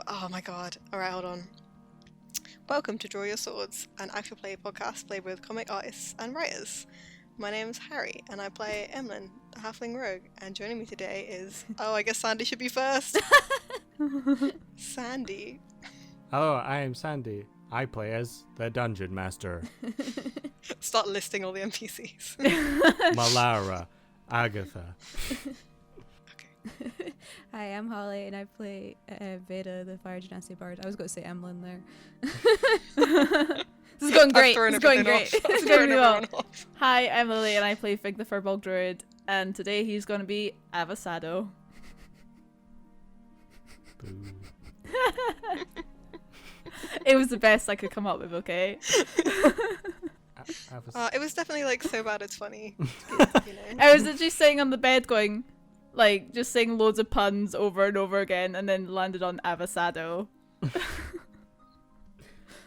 Oh my god. Alright, hold on. Welcome to Draw Your Swords, an actual play podcast played with comic artists and writers. My name's Harry, and I play Emlyn, the halfling rogue, and joining me today is... Oh, I guess Sandy should be first. Sandy. Hello, I am Sandy. I play as the Dungeon Master. Start listing all the NPCs. Malara, Agatha. Okay. Hi, I'm Holly, and I play Veda, the Fire Genasi Bard. I was going to say Emlyn there. This is going great. This is going great. It's going really well. Hi, I'm Lily, and I play Fig the Firbolg Druid, and today he's going to be Avasado. Boo. It was the best I could come up with, okay? It was definitely like so bad it's funny. You know? I was just sitting on the bed going, like, just saying loads of puns over and over again, and then landed on Avasado.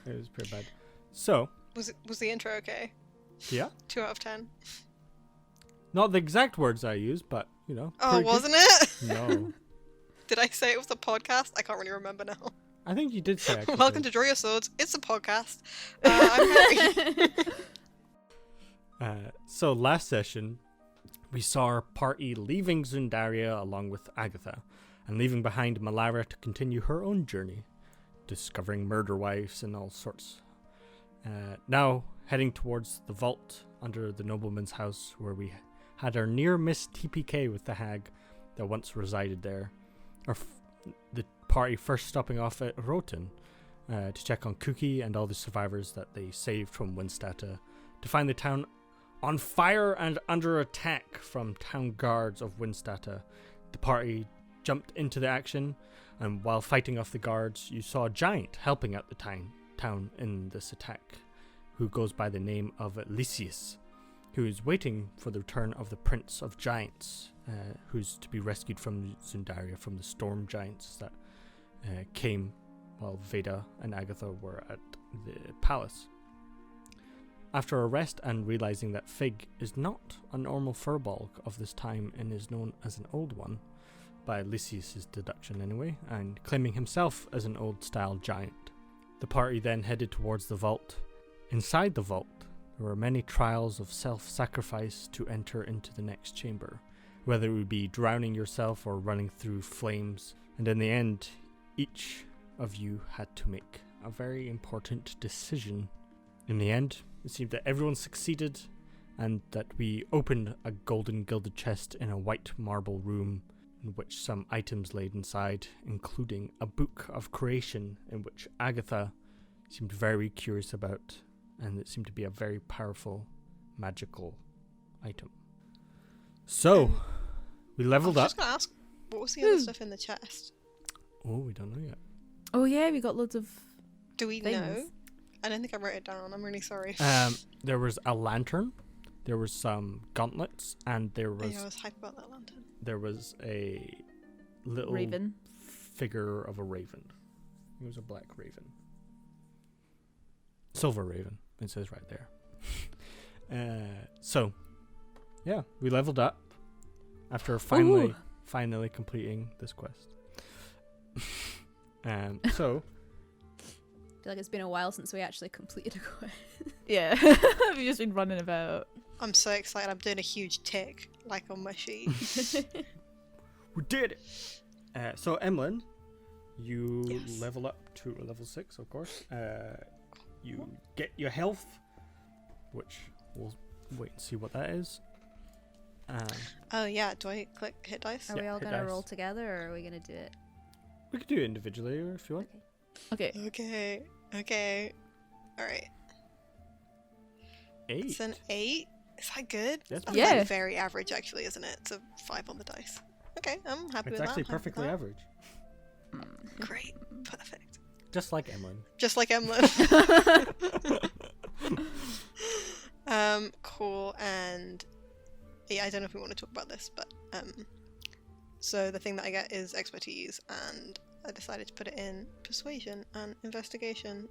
It was pretty bad. So. Was the intro okay? Yeah. 2 out of 10. Not the exact words I used, but, you know. Oh, wasn't it? No. Did I say it was a podcast? I can't really remember now. I think you did say it. Welcome to Draw Your Swords. It's a podcast. I'm Harry. So last session, we saw our party leaving Zundaria along with Agatha, and leaving behind Malara to continue her own journey, discovering murder wives and all sorts. Now heading towards the vault under the nobleman's house, where we had our near-miss TPK with the hag that once resided there. The party first stopping off at Roten to check on Cookie and all the survivors that they saved from Winstata, to find the town on fire and under attack from town guards of Winstata. The party jumped into the action, and while fighting off the guards, you saw a giant helping out the town in this attack, who goes by the name of Lysius, who is waiting for the return of the Prince of Giants, who's to be rescued from Zundaria, from the storm giants that came while Veda and Agatha were at the palace. After a rest and realizing that Fig is not a normal Firbolg of this time and is known as an old one, by Lysius' deduction anyway, and claiming himself as an old-style giant, the party then headed towards the vault. Inside the vault, there were many trials of self-sacrifice to enter into the next chamber, whether it would be drowning yourself or running through flames, and in the end, each of you had to make a very important decision. In the end, it seemed that everyone succeeded, and that we opened a golden gilded chest in a white marble room, in which some items laid inside, including a book of creation, in which Agatha seemed very curious about, and it seemed to be a very powerful magical item. So, we leveled I was up. just going to ask, what was the other stuff in the chest? Oh, we don't know yet. Oh yeah, we got loads of Do we things. know? I don't think I wrote it down. I'm really sorry. There was a lantern, there was some gauntlets, and there Oh, was yeah, I was hyped about that lantern. there was a little Raven. figure of a raven. It was a black raven. Silver raven, it says right there. So, yeah, we leveled up after finally completing this quest. So, I feel like it's been a while since we actually completed a quest. Yeah, we've just been running about. I'm so excited. I'm doing a huge tick, like on my sheet. we did it! So, Emlyn, you Yes. level up to level 6, of course. You get your health, which we'll wait and see what that is. Oh yeah, do I click hit dice? Are we all hit going to dice. roll together, or are we going to do it? We could do it individually if you want. Okay. Okay. Okay. Alright. 8. It's an 8. Is that good? That's That's Yeah. like very average actually, isn't it? It's a 5 on the dice. Okay, I'm happy It's with actually that. I'm happy with perfectly that. average. Great. Perfect. Just like Emlyn. Just like Emlyn. Cool, and yeah, I don't know if we want to talk about this, but so the thing that I get is expertise, and I decided to put it in persuasion and investigation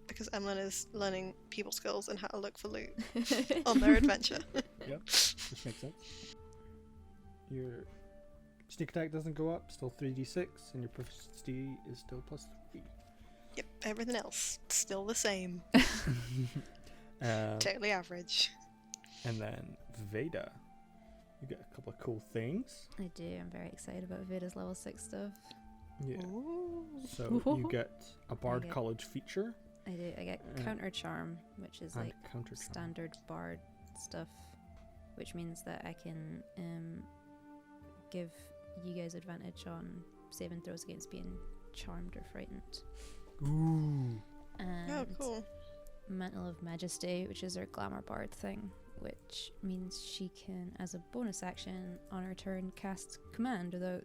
because Emlyn is learning people skills and how to look for loot on their adventure. Yep, this makes sense. Your Sneak attack doesn't go up, still 3d6, and your proficiency is still +3. Yep, everything else still the same. Um, Totally average. and then Veda, you get a couple of cool things. I do. I'm very excited about Veda's level 6 stuff. Yeah. Ooh. So you get a Bard get- College feature I do. I get counter charm, which is and like counter charm. standard bard stuff, which means that I can give you guys advantage on saving throws against being charmed or frightened. Ooh. And Oh, cool. Mantle of Majesty, which is her glamour bard thing, which means she can, as a bonus action on her turn, cast command without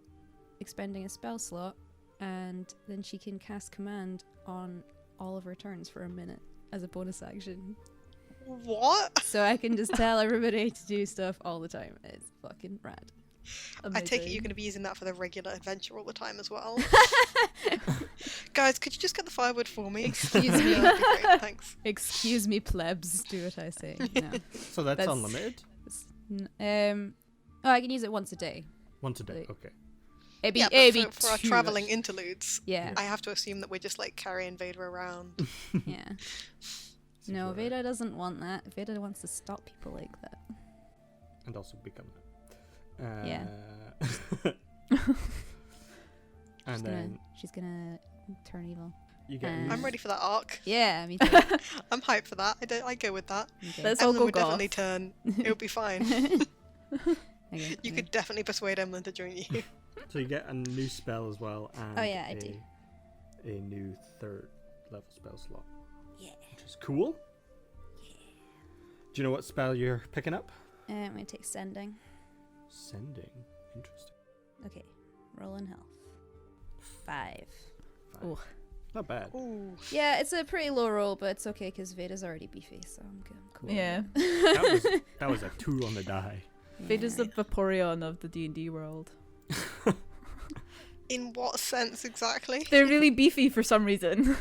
expending a spell slot, and then she can cast command on all of her turns for a minute as a bonus action. What? So I can just tell everybody to do stuff all the time. It's fucking rad. I take it you're going to be using that for the regular adventure all the time as well. Guys, could you just get the firewood for me? Excuse me. That'd be great, thanks. Excuse me, plebs. Do what I say. No. So that's That's- unlimited? Oh, I can use it once a day. Once a day, Like- okay. It'd be, Yeah, it'd but be for our too travelling much. interludes, Yeah, I have to assume that we're just like carrying Vader around. yeah. Seems No, alright. Veda doesn't want that. Veda wants to stop people like that. And also become that. Yeah. and then She's gonna turn evil. you get. I'm I'm ready for that arc. Yeah, me too. I'm hyped for that. I go with that. Okay. Let's all Emlyn go would definitely goth. turn. It would be fine. Okay, You okay. could definitely persuade Emlyn to join you. So you get a new spell as well, and Oh, yeah, I do. a new 3rd level spell slot. Yeah. Which is cool. Do you know what spell you're picking up? I'm gonna take sending. Sending. Interesting. Okay, roll in health. 5. Fine. Not bad. Ooh. Yeah, it's a pretty low roll, but it's okay because Veda's already beefy, so I'm good. I'm cool. Yeah. That was a 2 on the die. Vader's the Vaporeon of the D&D world. In what sense exactly? They're really beefy for some reason.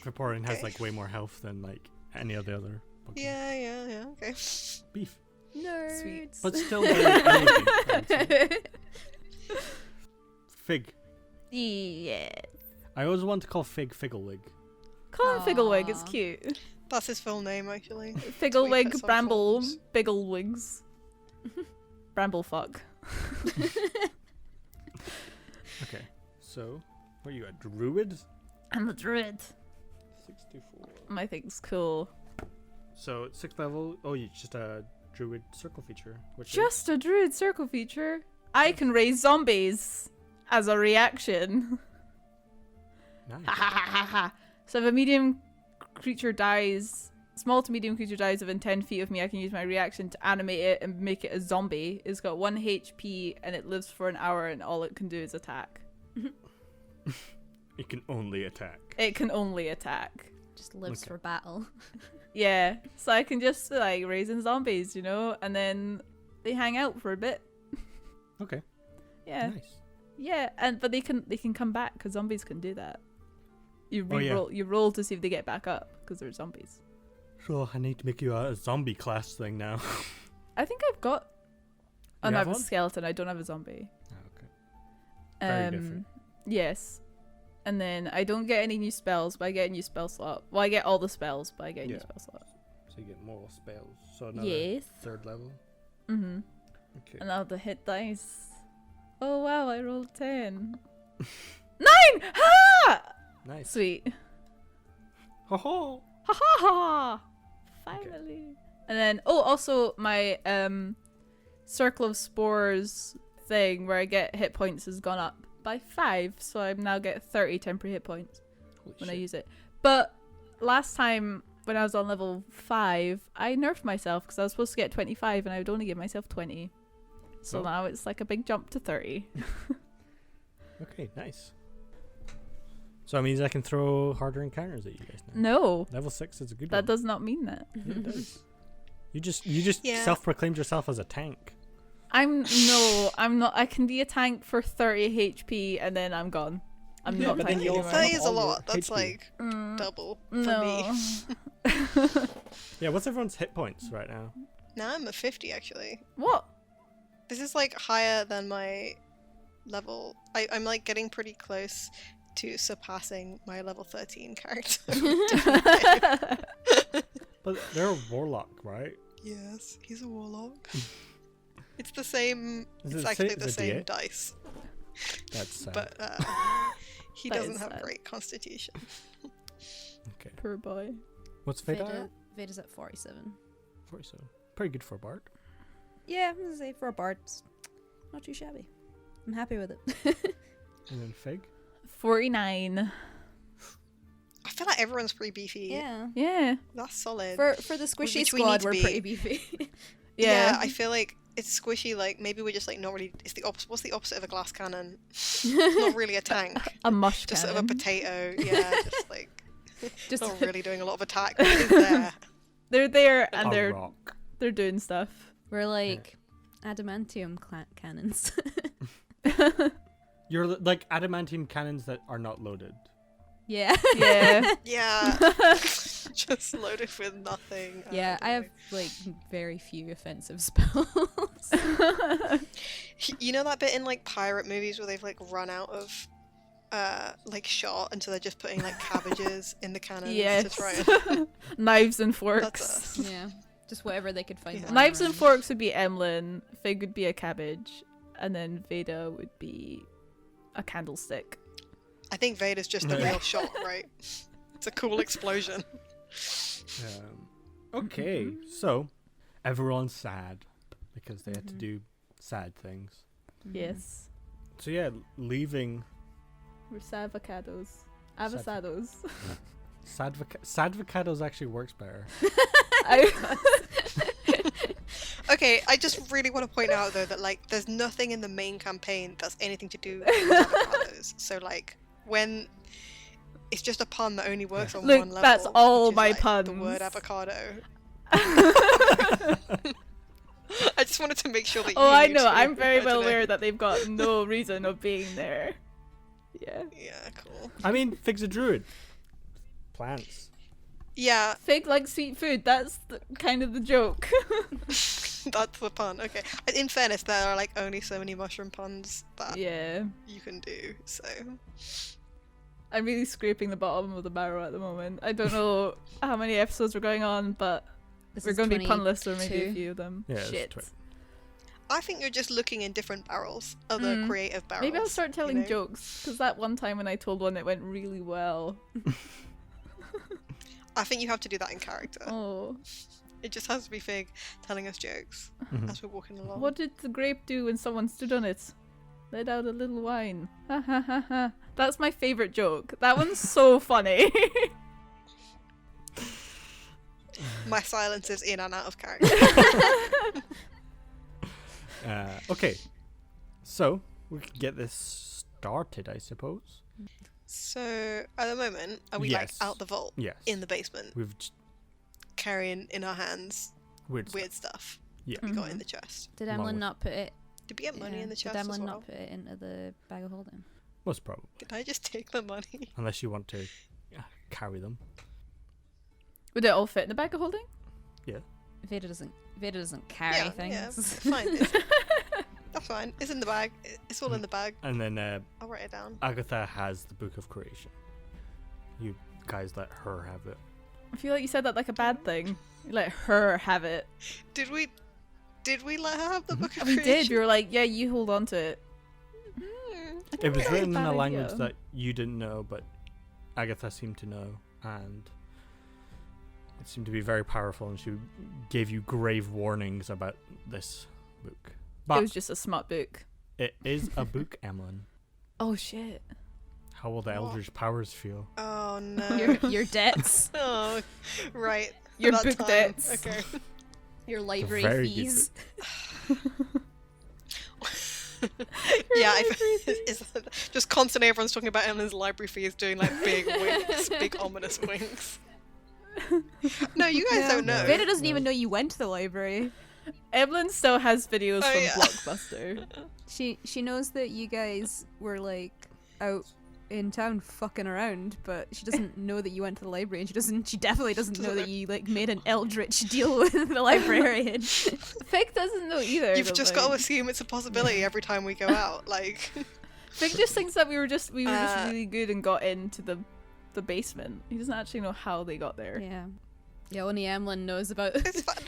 Vaporeon has Okay. like way more health than like any of the other Pokemon. Yeah, okay. Beef. Nerds. Sweet. But still very elegant, I would say. Fig. Yeah. I always want to call Fig Figglewig. Call him Figglewig, it's Aw. cute. That's his full name, actually. Figglewig, puts on Bramble, forms. Bigglewigs. Bramblefuck. Okay, so what are you, a druid? I'm a druid. 64. My thing's cool. So 6th level. Oh, you're just a druid circle feature. Which Just a druid circle feature. I can raise zombies as a reaction. is Ha nice. ha ha ha ha. So if a medium creature dies, small to medium creature dies within 10 feet of me, I can use my reaction to animate it and make it a zombie. It's got 1 HP and it lives for an hour and all it can do is attack. It can only attack. It can only attack. Just lives Okay. for battle. Yeah, so I can just like raise in zombies, you know, and then they hang out for a bit. Okay. Yeah, Nice. yeah, and but they can come back because zombies can do that. You Oh, yeah. re-roll, you roll to see if they get back up because they're zombies. So I need to make you a zombie class thing now. I think I've got. Oh You no, I have have a one? skeleton. I don't have a zombie. Oh, okay. Very different. Yes, and then I don't get any new spells, but I get a new spell slot. Well, I get all the spells, but I get a new Yeah. spell slot. So you get more spells. So another Yes. 3rd level. Mhm. Okay. And I'll have to hit dice. Oh wow! I rolled 10. 9! Ha! Nice. Sweet. Ho ho. Ha ha ha! Finally. And then also my circle of spores thing where I get hit points has gone up by 5, so I now get 30 temporary hit points Holy when I shit. use it. But last time when I was on level 5, I nerfed myself because I was supposed to get 25 and I would only give myself 20. So Oh. now it's like a big jump to 30. Okay, nice. So that means I can throw harder encounters at you guys now. No, Level 6 is a good that one. does not mean that. Yeah, it does. You just Yeah. self-proclaimed yourself as a tank. I'm not. I can be a tank for 30 HP and then I'm gone. I'm Yeah, not but then tanky you anymore. also- That is a all your lot. That's HP. like Mm, double for no. me. Yeah, what's everyone's hit points right now? Now I'm at 50 actually. What? This is like higher than my level. I'm like getting pretty close to surpassing my level 13 character. But they're a warlock, right? Yes, he's a warlock. It's the same. Is It's it actually the the same D8? dice, That's sad. but he That doesn't is have sad. great constitution. Okay. Poor boy. What's Veda? Veda's at 47. 47. Pretty good for a bard. Yeah, I'm gonna say for a bard, it's not too shabby. I'm happy with it. And then Fig? 49. I feel like everyone's pretty beefy. Yeah. Yeah. That's solid. For the squishy Which we need squad, to we're be. pretty beefy. Yeah, I feel like it's squishy. Like maybe we're just like not really. It's the opposite. What's the opposite of a glass cannon? Not really a tank. A mush Just cannon. sort of a potato. Yeah, just like Just not really doing a lot of attack. But it's there. They're there and A rock. they're doing stuff. we're like adamantium cannons. You're like adamantium cannons that are not loaded. Yeah. Yeah. Yeah, just loaded with nothing. Yeah, I don't have know. like very few offensive spells. You know that bit in like pirate movies where they've like run out of like shot, and so they're just putting like cabbages in the cannons Yes. to try and. Knives and That's forks. us. Yeah. Just whatever they could find. Yeah. lying Knives and around. forks would be Emlyn, Fig would be a cabbage, and then Veda would be a candlestick. I think Vader's just a Yeah. real shot, right? It's a cool explosion. Okay, so everyone's sad because they had to do sad things. Mhm. Yes. So yeah, leaving We're savocados. Avocados. Sadvocados actually works better. Okay, I just really want to point out though that like there's nothing in the main campaign that's anything to do with avocados. So like when it's just a pun that only works on Look, one level. that's all which is, my like, puns. The word avocado. I just wanted to make sure that you Oh, I knew know. too. I'm very I well don't know. aware that they've got no reason of being there. Yeah. Yeah, cool. I mean, Fig's a druid. Plants. Yeah, Fig likes sweet food. That's kind of the joke. that's the pun. Okay. In fairness, there are like only so many mushroom puns that Yeah. you can do. So I'm really scraping the bottom of the barrel at the moment. I don't know how many episodes we're going on, but This we're is going to be punless or maybe a 22. few of them. Yeah, it's Shit. I think you're just looking in different barrels, other Mm. creative barrels. Maybe I'll start telling know? jokes, because that one time when I told one, it went really well. I think you have to do that in character. Oh. It just has to be Fig telling us jokes Mhm. as we're walking along. What did the grape do when someone stood on it? Let out a little wine. Ha ha ha ha. That's my favourite joke. That one's so funny. My silence is in and out of character. Okay, so we can get this started, I suppose. So at the moment, are we Yes. like out the vault Yes. in the basement, We've carrying in our hands weird. weird stuff Yeah. we got in Mhm. the chest? Did Along Emlyn with- not put it? Did we get money yeah, in the chest Did as Emlyn well? not put it into the bag of holding? Most probably, Did I just take the money? unless you want to carry them. Would it all fit in the bag of holding? Veda doesn't carry Yeah, things. yeah, it's fine. That's fine. It's in the bag. It's all in the bag. And then I'll write it down. Agatha has the Book of Creation. You guys let her have it. I feel like you said that like a bad thing. You let her have it. Did we let her have the book of We did. creation? You were like, yeah, you hold on to it. Hmm. I It don't was think written in that's a bad language idea. that you didn't know, but Agatha seemed to know, and it seemed to be very powerful, and she gave you grave warnings about this book. It But was just a smart book. it is a book, Emlyn. Oh shit. How will the What? Eldritch powers feel? Oh no. your debts, Oh, right. Your That book time. debts. Okay. your It's a library very good fees. Yeah, it's just constantly everyone's talking about Emma's library fees doing like big winks, big ominous winks. No, you guys don't know. Veda doesn't even know you went to the library. Evelyn still has videos Oh, from yeah. Blockbuster. She knows that you guys were like out in town fucking around, but she doesn't know that you went to the library, and she definitely doesn't know that you like made an eldritch deal with the librarian. Fig doesn't know either. You've just got to assume it's a possibility every time we go out. Like, Fig just thinks that we were just really good and got into the basement. He doesn't actually know how they got there. Yeah, only Emlyn knows about. No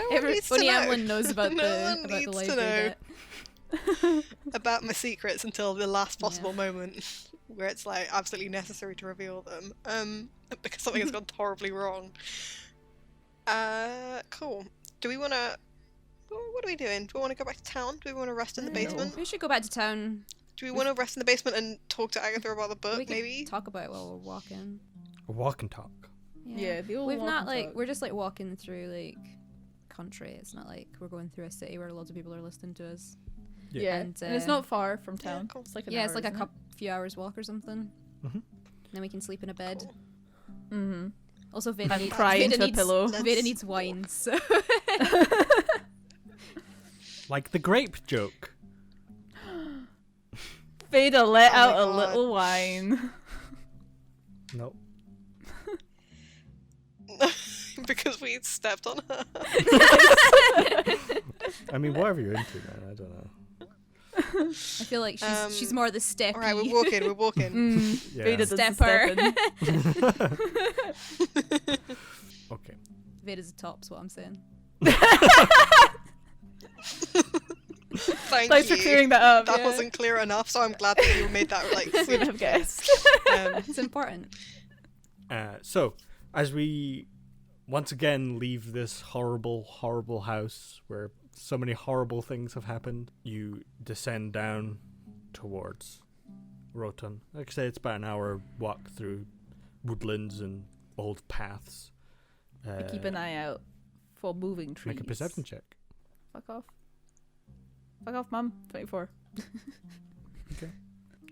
one needs to only know. Emlyn knows about No one the needs to library know. bit. About my secrets until the last possible moment where it's like absolutely necessary to reveal them because something has gone horribly wrong. Cool. Do we want to what are we doing? Do we want to go back to town? Do we want to rest in the basement? We should go back to town. Do we want to rest in the basement and talk to Agatha about the book, We can maybe? talk about it while we're walking. Walk and talk. Yeah, the old We've walk not and like talk. we're just like walking through like country. It's not like we're going through a city where loads of people are listening to us. Yeah, And, and it's not far from town. cool. It's like an Yeah, hour, it's like a isn't it? few hours walk or something. Mhm. Then we can sleep in a bed. Cool. Mm-hmm. Also, Veda And needs, cry Veda into a needs, pillow. Veda needs wine, so Like the grape joke. Veda let Oh my out a God. little wine. No. Because we stepped on her. I mean, whatever you're into, man. I don't know. I feel like she's more the steppy. Alright, we're walking. Yeah. Veda does the Stepper. stepping. Okay. Veda's the top's what I'm saying. Thank Thanks you. for clearing that up. That yeah. wasn't clear enough, so I'm glad that you made that like Would have guessed. It's important. So, as we once again leave this horrible, horrible house where so many horrible things have happened, you descend down towards Rotan. Like I say, it's about an hour walk through woodlands and old paths. Keep an eye out for moving trees. Make a perception check. Fuck off. Fuck off, Mum. 24.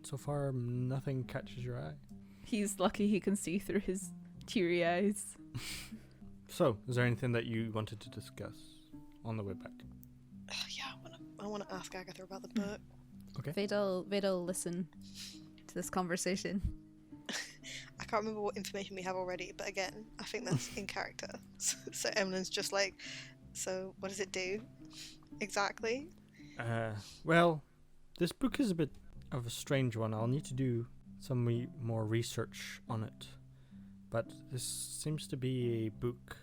So far, nothing catches your eye. He's lucky he can see through his teary eyes. So, is there anything that you wanted to discuss on the way back? Yeah, I want to ask Agatha about the book. Veda'll listen to this conversation. I can't remember what information we have already, but again, I think that's in character. So Emlyn's just like, so what does it do exactly? Well, this book is a bit of a strange one. I'll need to do some more research on it. But this seems to be a book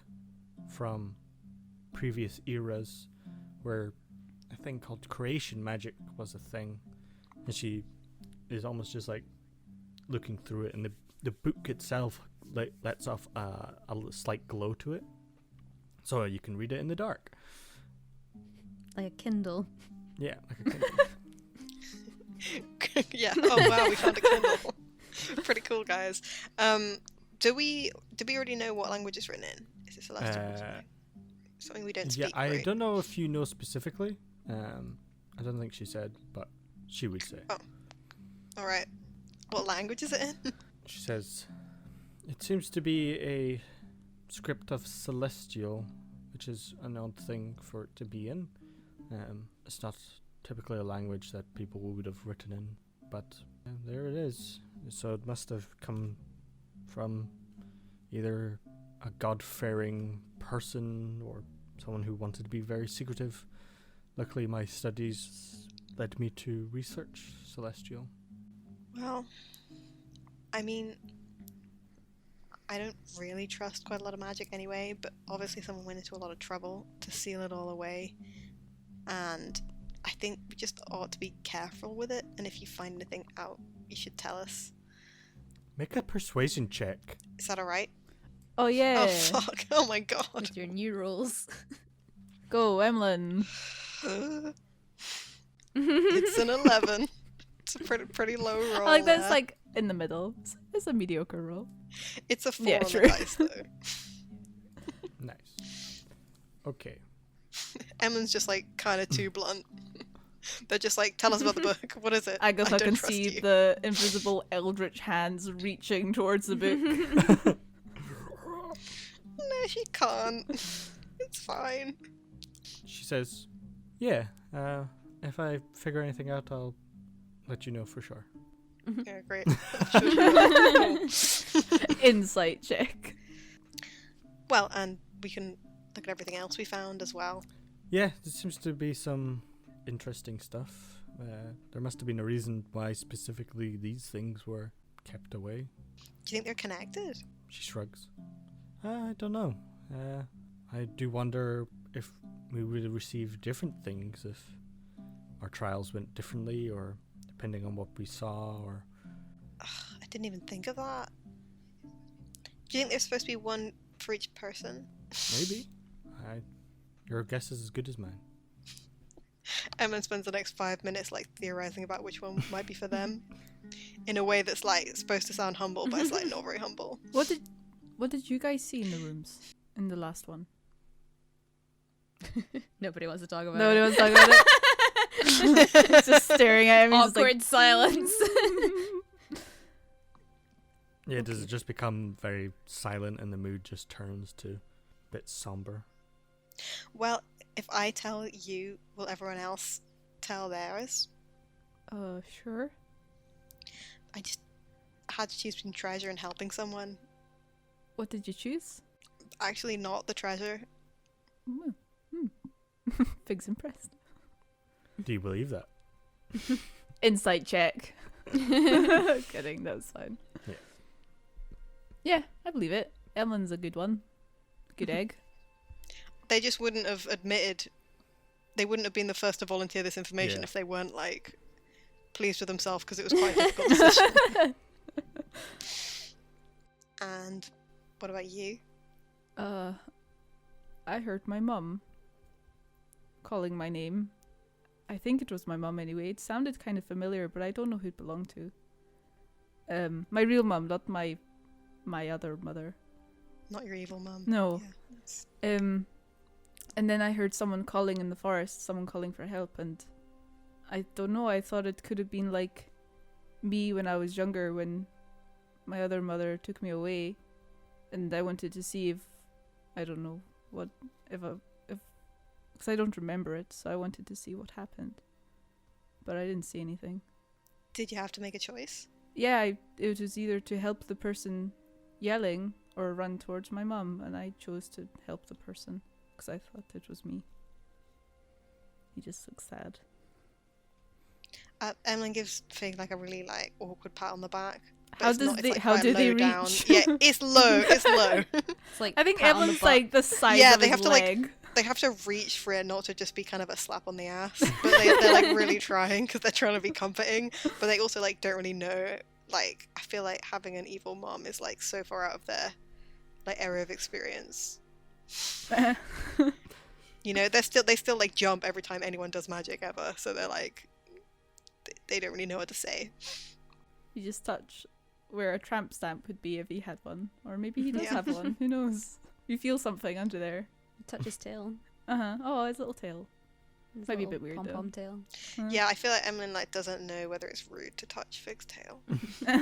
from previous eras where a thing called creation magic was a thing. And she is almost just like looking through it, and the book itself lets off a slight glow to it. So you can read it in the dark. Like a Kindle. Yeah, like a Kindle. Yeah. Oh wow, we found a Kindle. Pretty cool, guys. Do we already know what language it's written in? Is it Celestial? or something? Something we don't Yeah, speak. I right? don't know if you know specifically. I don't think she said, but she would say. All right. What language is it in? She says, it seems to be a script of Celestial, which is an odd thing for it to be in. It's not typically a language that people would have written in, but there it is. So it must have come from either a god-fearing person or someone who wanted to be very secretive. Luckily, my studies led me to research Celestial. Well, I mean, I don't really trust quite a lot of magic anyway, but obviously someone went into a lot of trouble to seal it all away, and I think we just ought to be careful with it, and if you find anything out, you should tell us. Make a persuasion check. Is that alright? Oh, yeah. Oh fuck, oh my god. With your new rules. Go, Emlyn. It's an 11. It's a pretty low roll. I like that it's there. like in the middle. It's a mediocre roll. It's a 4 Yeah, on true. the dice though. Nice. Okay. Emlyn's just like kind of too blunt. They're just like, tell us about the book. What is it? Agatha I don't can trust see you. the invisible eldritch hands reaching towards the book. No, she can't. It's fine. She says, yeah, if I figure anything out, I'll let you know for sure. Yeah, great. Cool. Insight check. Well, and we can look at everything else we found as well. Yeah, there seems to be some interesting stuff. There must have been a reason why specifically these things were kept away. Do you think they're connected? She shrugs. I don't know. I do wonder if we would receive different things if our trials went differently, or depending on what we saw, or... I didn't even think of that. Do you think there's supposed to be one for each person? Maybe. Your guess is as good as mine. Emma spends the next 5 minutes like theorizing about which one might be for them, in a way that's like supposed to sound humble, but it's like not very humble. What did you guys see in the rooms in the last one? Nobody wants to talk about Nobody it. wants to talk about it. He's just staring at him. He's just Awkward like, silence. Yeah, does it just become very silent and the mood just turns to a bit somber? Well, if I tell you, will everyone else tell theirs? Sure. I just had to choose between treasure and helping someone. What did you choose? Actually, not the treasure. Fig's impressed. Do you believe that? Insight check. Kidding, that's fine. Yeah. Yeah, I believe it. Emily's a good one. Good egg. They just wouldn't have admitted. They wouldn't have been the first to volunteer this information Yeah. if they weren't like pleased with themselves, because it was quite a difficult decision. And what about you? I heard my mum calling my name. I think it was my mum anyway. It sounded kind of familiar, but I don't know who it belonged to. My real mum, not my other mother. Not your evil mum. No. Yeah, that's- And then I heard someone calling in the forest, someone calling for help, and I don't know, I thought it could have been like me when I was younger, when my other mother took me away, and I wanted to see if, I don't know, what, because I don't remember it, so I wanted to see what happened. But I didn't see anything. Did you have to make a choice? Yeah, it was either to help the person yelling or run towards my mum, and I chose to help the person because I thought it was me. He just looks sad. Emily gives Fig like a really like awkward pat on the back. But How it's does not, it's, they? like, How quite do they low down. reach? Yeah, it's low. It's low. It's like I think pat on the Evan's butt. like the size Yeah, of they his have to, like, leg. They have to reach for it, not to just be kind of a slap on the ass. But they're like really trying because they're trying to be comforting. But they also like don't really know. Like, I feel like having an evil mom is like so far out of their like area of experience. You know, they still like jump every time anyone does magic ever. So they're like, they don't really know what to say. You just touch where a tramp stamp would be if he had one, or maybe he does Yeah. have one. Who knows? You feel something under there. Touch his tail. Oh, his little tail. His Might be a little bit weird, though. pom-pom tail. Yeah, I feel like Emily like doesn't know whether it's rude to touch Fig's tail,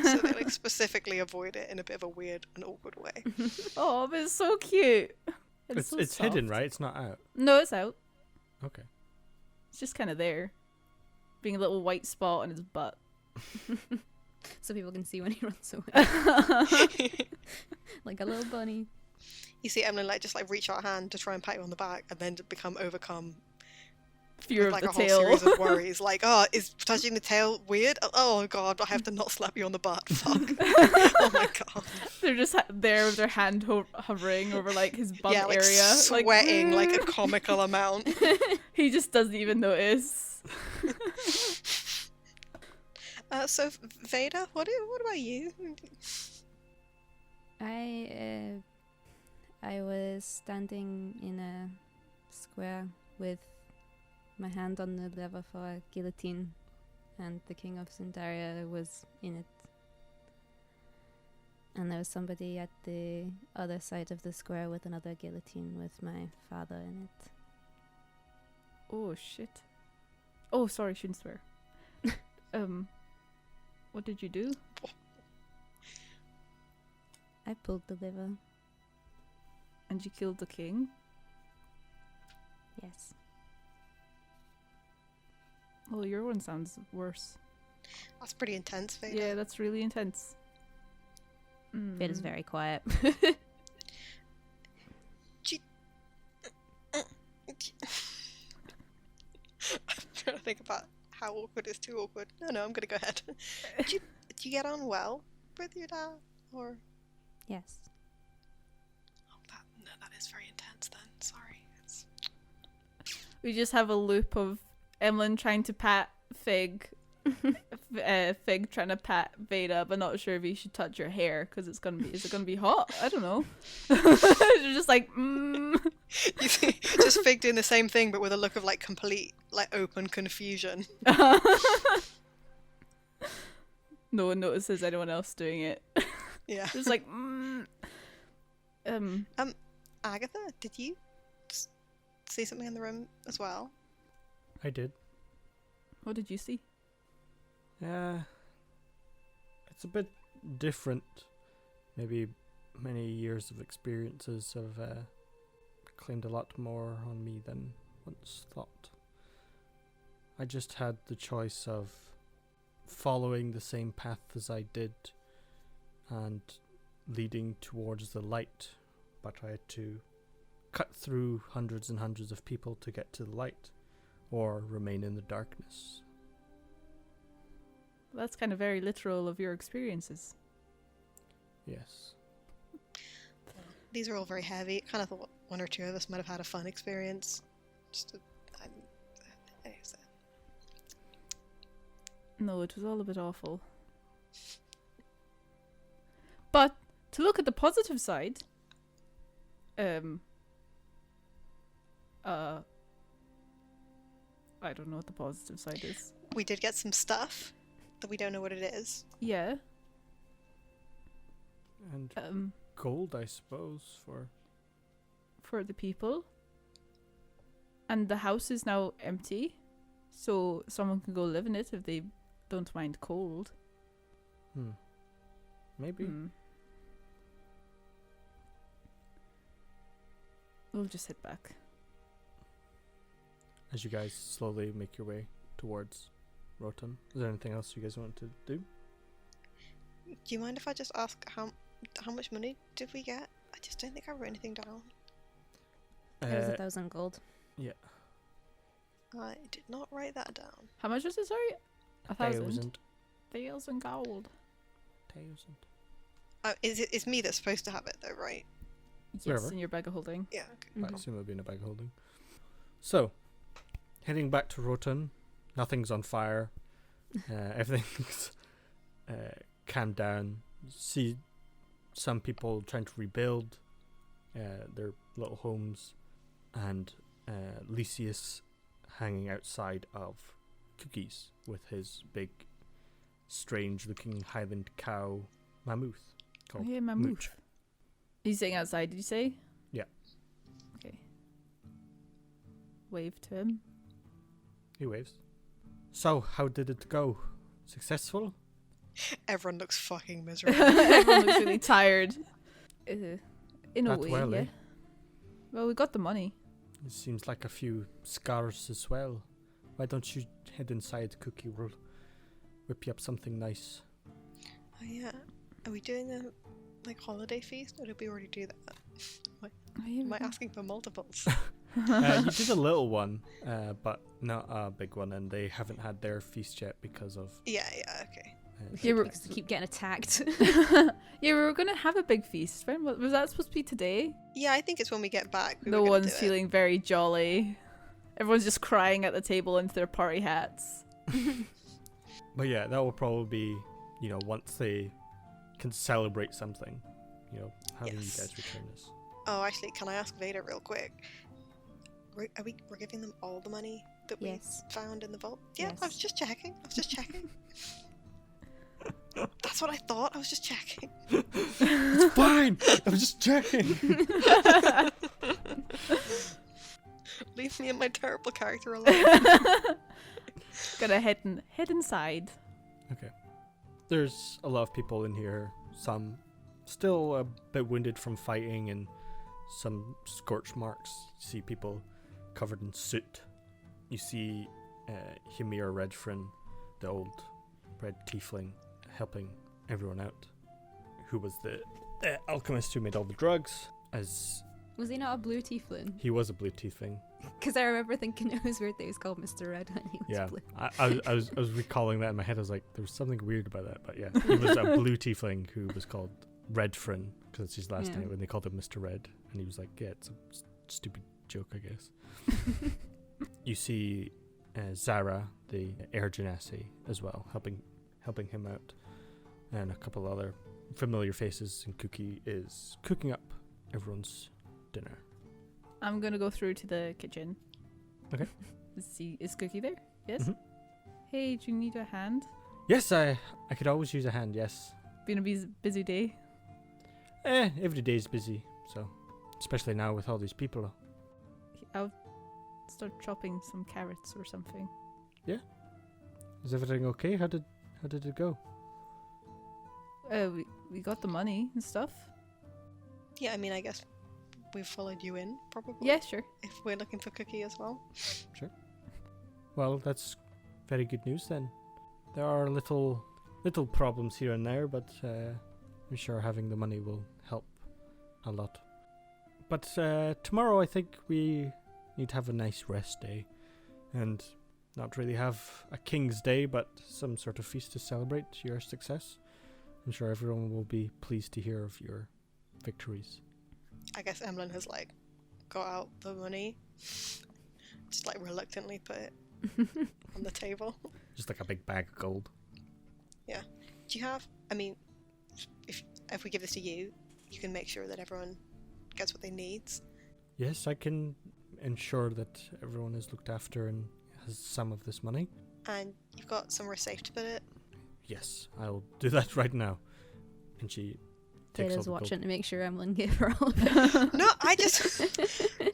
so they like specifically avoid it in a bit of a weird and awkward way. Oh, but it's so cute. It's so hidden, soft. right? It's not out. No, it's out. Okay. It's just kind of there, being a little white spot on his butt. So people can see when he runs away. Like a little bunny. You see Emily like just like reach out a hand to try and pat you on the back, and then to become overcome Fear with of like the a whole tail. series of worries. Like, oh, is touching the tail weird? Oh god, I have to not slap you on the butt. Fuck. Oh my god. They're just there with their hand hovering over like his bum Yeah, like area, sweating like a comical amount. He just doesn't even notice. So Veda, what about you? I was standing in a square with my hand on the lever for a guillotine, and the king of Sundaria was in it. And there was somebody at the other side of the square with another guillotine with my father in it. Oh shit. Oh, sorry, shouldn't swear. What did you do? I pulled the lever. And you killed the king? Yes. Well, your one sounds worse. That's pretty intense, Veda. Yeah, that's really intense. It is very quiet. I'm trying to think about how awkward is too awkward. No, I'm gonna go ahead. Do you get on well with your dad, or? Yes. Oh, that is very intense. Then sorry. We just have a loop of Emlyn trying to pat Fig, Fig trying to pat Veda, but not sure if you should touch your hair because is it gonna be hot? I don't know. You're just like, You see, just Fig doing the same thing, but with a look of like complete, like open confusion. No one notices anyone else doing it. Yeah. Just like, Agatha, did you see something in the room as well? I did. What did you see? Yeah. It's a bit different. Maybe many years of experiences have claimed a lot more on me than once thought. I just had the choice of following the same path as I did and leading towards the light, but I had to cut through hundreds and hundreds of people to get to the light, or remain in the darkness. That's kind of very literal of your experiences. Yes. These are all very heavy. I kind of thought one or two of us might have had a fun experience. Anyways, No, it was all a bit awful. But to look at the positive side, I don't know what the positive side is. we did get some stuff that we don't know what it is. Yeah. And gold, I suppose, For the people. And the house is now empty, so someone can go live in it if they don't mind cold. Maybe. We'll just sit back. As you guys slowly make your way towards Rotom, is there anything else you guys want to do? Do you mind if I just ask how much money did we get? I just don't think I wrote anything down. It was 1,000 gold. Yeah. I did not write that down. How much was it, sorry? 1,000? 1,000. 1,000 gold. 1,000. It's me that's supposed to have it though, right? Yes, Wherever. in your bag of holding. Yeah, okay. I assume it'll be in a bag holding. So, heading back to Rotan, nothing's on fire. Everything's calmed down. You see some people trying to rebuild their little homes, and Lysius hanging outside of Cookies with his big, strange-looking Highland cow mammoth called Oh, yeah, mammoth. Mooch. He's sitting outside, did you say? Yeah. Okay. Wave to him. He waves. So, how did it go? Successful? Everyone looks fucking miserable. Everyone looks really tired. In a That way, well, yeah. eh? Well, we got the money. It seems like a few scars as well. Why don't you head inside, Cookie? We'll whip you up something nice. Oh yeah. Are we doing a holiday feast, or did we already do that? Am I asking for multiples? You did a little one, but not a big one, and they haven't had their feast yet because of... yeah, okay. Yeah, we're- Because we keep getting attacked. Yeah, we were gonna have a big feast. When was that supposed to be today? Yeah, I think it's when we get back. No one's feeling very jolly. Everyone's just crying at the table into their party hats. But yeah, that will probably be, once they can celebrate something, having Yes. you guys return this. Oh, actually, can I ask Veda real quick? We're giving them all the money that Yes. we found in the vault? Yeah, Yes. I was just checking. That's what I thought. I was just checking. It's fine! I was just checking! Leave me and my terrible character alone. Gonna head inside. Okay. There's a lot of people in here. Some still a bit wounded from fighting, and some scorch marks. You see people covered in soot. You see Hymir Redfrin, the old red tiefling helping everyone out, who was the alchemist who made all the drugs. As Was he not a blue tiefling? he was a blue tiefling. Because I remember thinking it was weird that he was called Mr. Red when he was Yeah, blue. I was recalling that in my head. I was like, there was something weird about that. But yeah, he was a blue tiefling who was called Redfrin because it's his last Yeah. name, and they called him Mr. Red. And he was like, yeah, it's a stupid joke, I guess. You see Zara, the air genasi, as well, helping him out, and a couple other familiar faces. And Cookie is cooking up everyone's dinner. I'm gonna go through to the kitchen. Okay. Is Cookie there? Yes. Mhm. Hey, do you need a hand? Yes, I could always use a hand. Yes. Been a busy day. Every day's busy, so especially now with all these people. I'll start chopping some carrots or something. Is everything okay? How did it go? We got the money and stuff. Yeah, I mean, I guess we've followed you in, probably. Yeah, sure. If we're looking for Cookie as well. Well, that's very good news then. There are little problems here and there, but I'm sure having the money will help a lot. But tomorrow I think we need to have a nice rest day, and not really have a King's Day, but some sort of feast to celebrate your success. I'm sure everyone will be pleased to hear of your victories. I guess Emlyn has, like, got out the money. Just, like, reluctantly put it on the table. Just like a big bag of gold. Do you have... I mean, if we give this to you, you can make sure that everyone gets what they need. Yes, I can ensure that everyone is looked after and has some of this money. And you've got somewhere safe to put it. Yes, I'll do that right now. And she takes all Data's the gold. watching to make sure Emlyn gave her all of it. No, I just...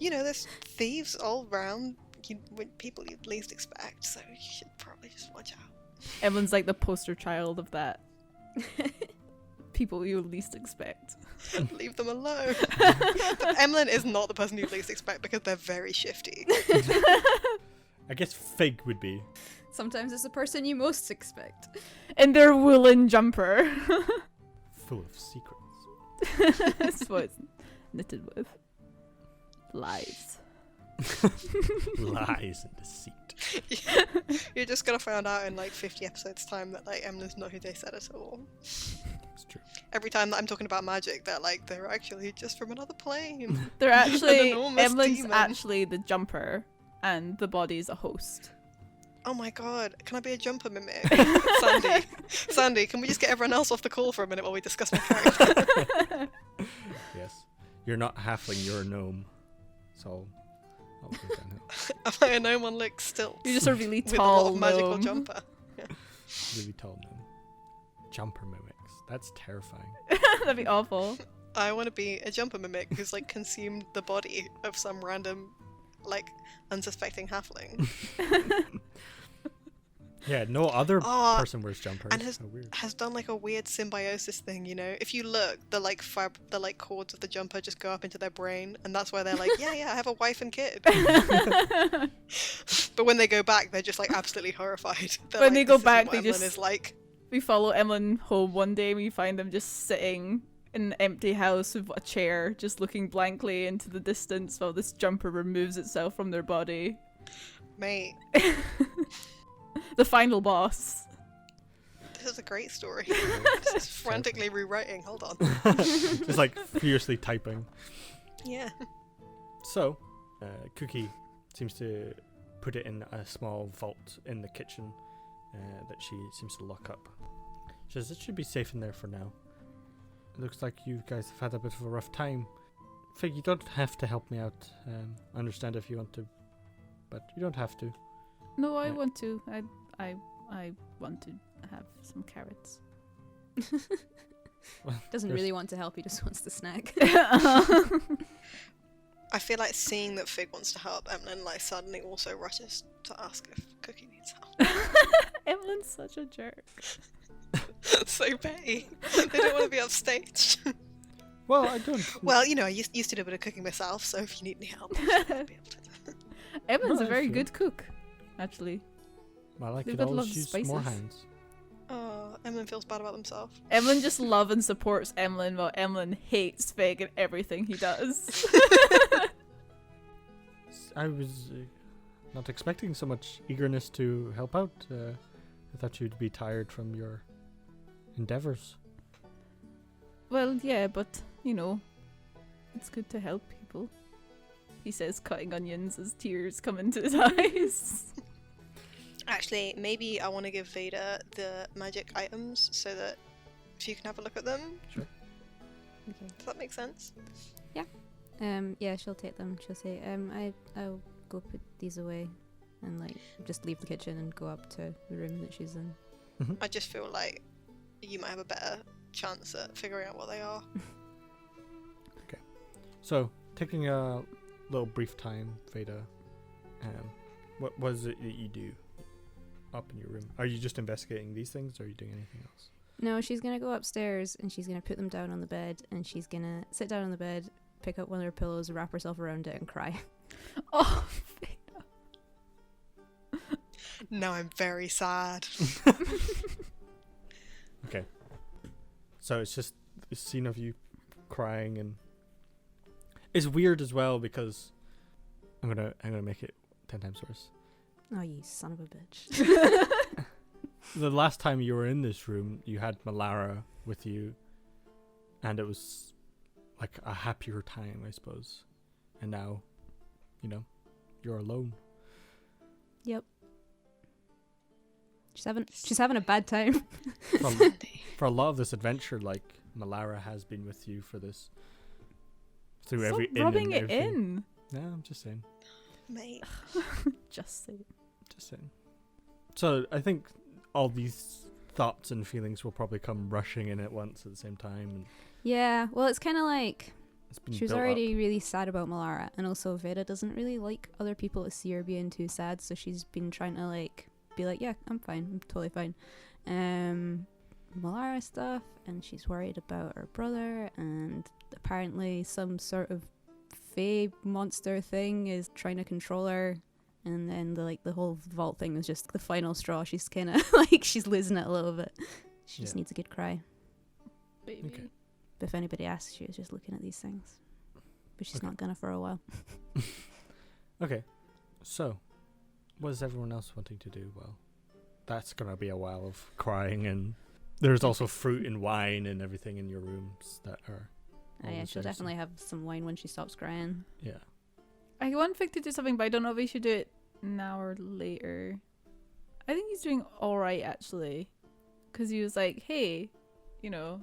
there's thieves all around. People you'd least expect, so you should probably just watch out. Evelyn's like the poster child of that. People you least expect. Leave them alone. But Emlyn is not the person you least expect because they're very shifty. I guess Fig would be. Sometimes it's the person you most expect. And their woolen jumper. Full of secrets. That's what it's knitted with. Lies. Lies and deceit. You're just gonna find out in like 50 episodes time that like Emlyn's not who they said at all. It's true. Every time that I'm talking about magic, they're actually just from another plane. They're actually enormous Evelyn's demon. actually the jumper and the body's a host. Oh my god, can I be a jumper mimic? Sandy, can we just get everyone else off the call for a minute while we discuss my character? Yes. You're not halfling, you're a gnome. So I'll go downhill. Am I a gnome on like stilts? You're just a really with a tall lot of magical gnome. jumper. Really tall gnome. Jumper mimics. That's terrifying. That'd be awful. I want to be a jumper mimic who's like consumed the body of some random, like, unsuspecting halfling. Yeah, no other Oh, person wears jumpers. and How weird. has done like a weird symbiosis thing, If you look, the like cords of the jumper just go up into their brain, and that's why they're like, yeah, I have a wife and kid. But when they go back, they're just like absolutely horrified. They're When like, they go "This isn't back, what they Emlyn just- is like. We follow Emlyn home one day and we find them just sitting in an empty house with a chair, just looking blankly into the distance while this jumper removes itself from their body. Mate, The final boss. this is a great story. This is frantically rewriting. Hold on. Just like fiercely typing. Yeah. So, Cookie seems to put it in a small vault in the kitchen that she seems to lock up. She says it should be safe in there for now. It looks like you guys have had a bit of a rough time. Fig, you don't have to help me out. I understand if you want to, but you don't have to. No, I Yeah. want to. I want to have some carrots. Doesn't There's- really want to help, he just wants the snack. I feel like seeing that Fig wants to help, Emlyn like suddenly also rushes to ask if Cookie needs help. Emlyn's such a jerk. So petty. They don't want to be upstaged. Well, I don't. Well, I used to do a bit of cooking myself, so if you need any help, I'll be able to. Emlyn's No, a very sure. good cook, actually. Well, I They've could got always lots of use more spices. hands. Oh, Emlyn feels bad about himself. Emlyn just loves and supports Emlyn, while Emlyn hates Fig and everything he does. I was not expecting so much eagerness to help out. I thought you'd be tired from your endeavors. Well, yeah, but, you know, it's good to help people. He says, cutting onions as tears come into his eyes. Actually, maybe I want to give Veda the magic items so that she can have a look at them. Sure. Okay. Does that make sense? Yeah, she'll take them. She'll say, I'll go put these away and like just leave the kitchen and go up to the room that she's in. I just feel like you might have a better chance at figuring out what they are. So, taking a little brief time, Veda, what was it that you do up in your room? Are you just investigating these things, or are you doing anything else? No, she's gonna go upstairs and she's gonna put them down on the bed and she's gonna sit down on the bed, pick up one of her pillows, wrap herself around it and cry. Oh, Now I'm very sad. Okay. So it's just a scene of you crying, and it's weird as well because I'm gonna make it 10 times worse. Oh, you son of a bitch. The last time you were in this room, you had Malara with you, and it was like a happier time, I suppose. And now, you know, you're alone. Yep. She's having a bad time. For a lot of this adventure, like, Malara has been with you for this. Through stop every rubbing and it everything. in. Yeah, I'm just saying. Mate. Just say. Just saying. So I think all these thoughts and feelings will probably come rushing in at once at the same time. And Yeah, well, it's kind of like it's been she was built already up. really sad about Malara, and also Veda doesn't really like other people to see her being too sad, so she's been trying to like be like, yeah, I'm fine, I'm totally fine. Malara stuff, and she's worried about her brother, and apparently some sort of fae monster thing is trying to control her. And then the whole vault thing was just the final straw. She's kind of like, she's losing it a little bit. She just needs a good cry. Baby. Okay. But if anybody asks, she was just looking at these things. But she's not gonna for a while. Okay. So, what is everyone else wanting to do? Well, that's gonna be a while of crying, and there's also fruit and wine and everything in your rooms that are. Yeah, always she'll there, definitely have some wine when she stops crying. Yeah. I want Vic to do something, but I don't know if he should do it now or later. I think he's doing alright, actually. Because he was like, hey, you know,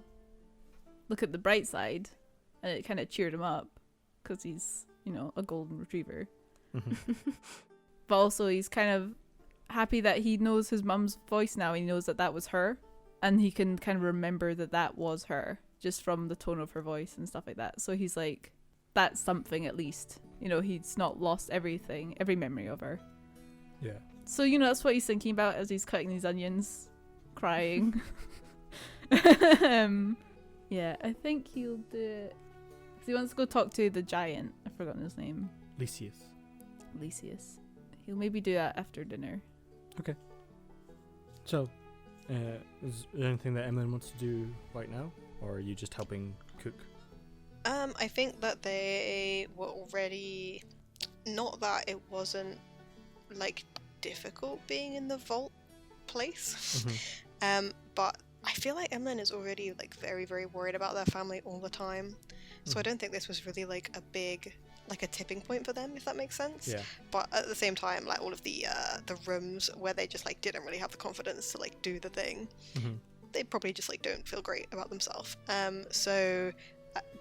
look at the bright side. And it kind of cheered him up. Because he's, you know, a golden retriever. But also he's kind of happy that he knows his mum's voice now. He knows that that was her. And he can kind of remember that that was her. Just from the tone of her voice and stuff like that. So he's like, that's something at least. You know, he's not lost everything, every memory of her. Yeah. So, you know, that's what he's thinking about as he's cutting these onions, crying. Yeah, I think he'll do it. 'Cause he wants to go talk to the giant. I've forgotten his name. Lysias. Lysias. He'll maybe do that after dinner. So, is there anything that Emlyn wants to do right now? Or are you just helping cook? I think that they were already, not that it wasn't like difficult being in the vault place, but I feel like Emlyn is already like very, very worried about their family all the time. So I don't think this was really like a big, like a tipping point for them, if that makes sense. Yeah. But at the same time, like all of the rooms where they just like didn't really have the confidence to like do the thing, they probably just like don't feel great about themselves.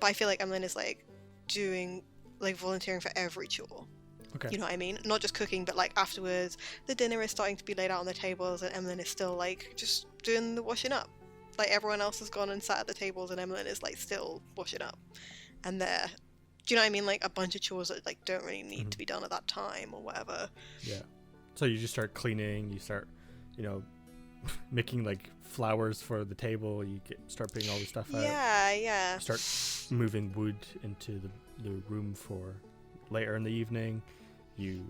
But I feel like Emlyn is like doing like volunteering for every chore. Okay. You know what I mean? Not just cooking, but like afterwards, the dinner is starting to be laid out on the tables, and Emlyn is still like just doing the washing up. Like everyone else has gone and sat at the tables, and Emlyn is like still washing up. And they're, do you know what I mean? Like a bunch of chores that like don't really need to be done at that time or whatever. Yeah. So you just start cleaning. You start, you know, making like flowers for the table. You start putting all the stuff out. Yeah. Start moving wood into the room for later in the evening. You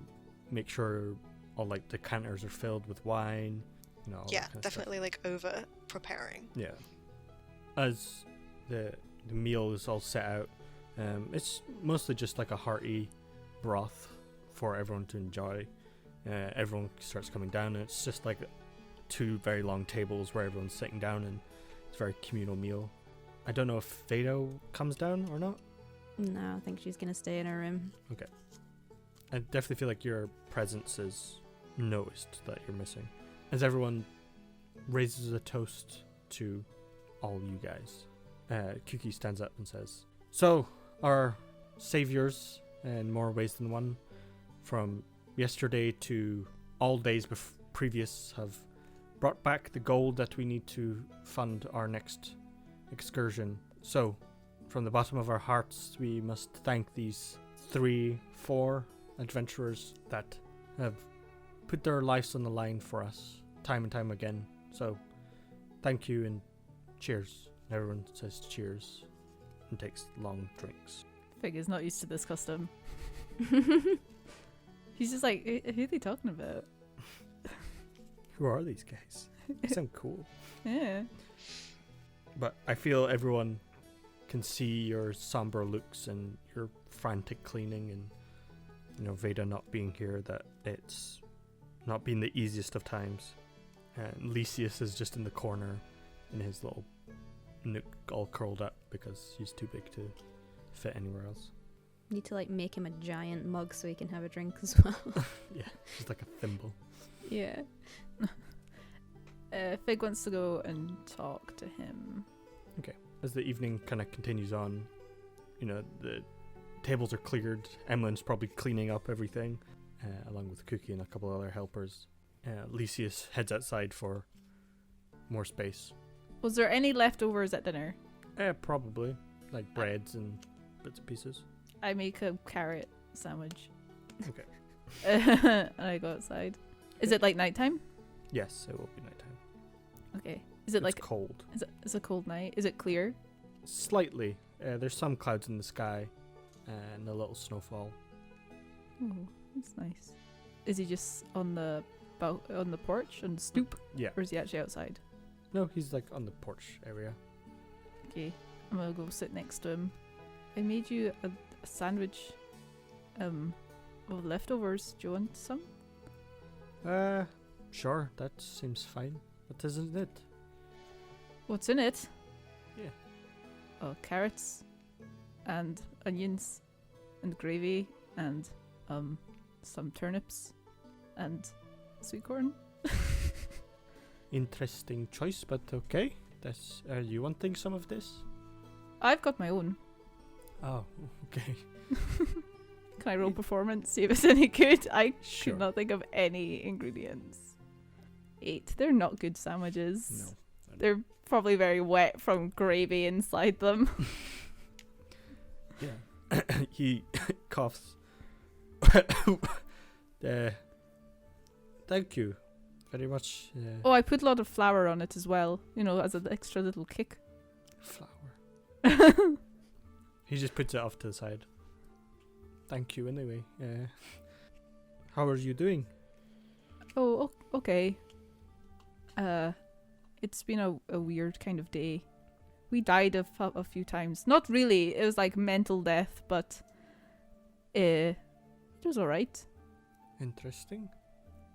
make sure all like the decanters are filled with wine. all Yeah, that kind of definitely like over preparing. stuff. Yeah. As the meal is all set out, it's mostly just like a hearty broth for everyone to enjoy. Everyone starts coming down, and it's just like 2 very long tables where everyone's sitting down, and it's a very communal meal. I don't know if Vado comes down or not. No, I think she's gonna stay in her room. I definitely feel like your presence is noticed that you're missing. As everyone raises a toast to all you guys, Kuki stands up and says, "So, our saviors, in more ways than one, from yesterday to all days previous, have brought back the gold that we need to fund our next excursion. So, from the bottom of our hearts, we must thank these 3-4 adventurers that have put their lives on the line for us time and time again. So, thank you and cheers." And everyone says cheers and takes long drinks. Fig is not used to this custom. He's just like, who are they talking about? Who are these guys? They sound cool. Yeah. But I feel everyone can see your somber looks and your frantic cleaning, and Veda not being here, that it's not been the easiest of times. And Lysius is just in the corner in his little nook, all curled up because he's too big to fit anywhere else. Need to like make him a giant mug so he can have a drink as well. Yeah, just like a thimble. Yeah. Fig wants to go and talk to him. As the evening kind of continues on, the tables are cleared. Emlyn's probably cleaning up everything, along with Cookie and a couple other helpers. Lysius heads outside for more space. Was there any leftovers at dinner? Probably. Like breads and bits and pieces. I make a carrot sandwich. Okay. And I go outside. Is it like nighttime? Yes, it will be nighttime. Okay. Is it It's like cold? It's a cold night? Is it clear? Slightly. There's some clouds in the sky and a little snowfall. Oh, that's nice. Is he just on the porch, on the stoop? Yeah. Or is he actually outside? No, he's like on the porch area. Okay, I'm gonna go sit next to him. I made you a sandwich of leftovers. Do you want some? Sure, that seems fine. What isn't it? What's in it? Yeah. Oh, carrots and onions and gravy and some turnips and sweet corn. Interesting choice, but okay. That's are you wanting some of this? I've got my own. Oh, okay. Can I roll performance, see if it's any good? I Sure. could not think of any ingredients. 8. They're not good sandwiches. No. They're probably very wet from gravy inside them. Yeah. He coughs. Thank you very much. Oh, I put a lot of flour on it as well, as an extra little kick. Flour. He just puts it off to the side. Thank you anyway. How are you doing? Oh, okay. It's been a weird kind of day. We died a few times. Not really. It was like mental death, but it was alright. Interesting.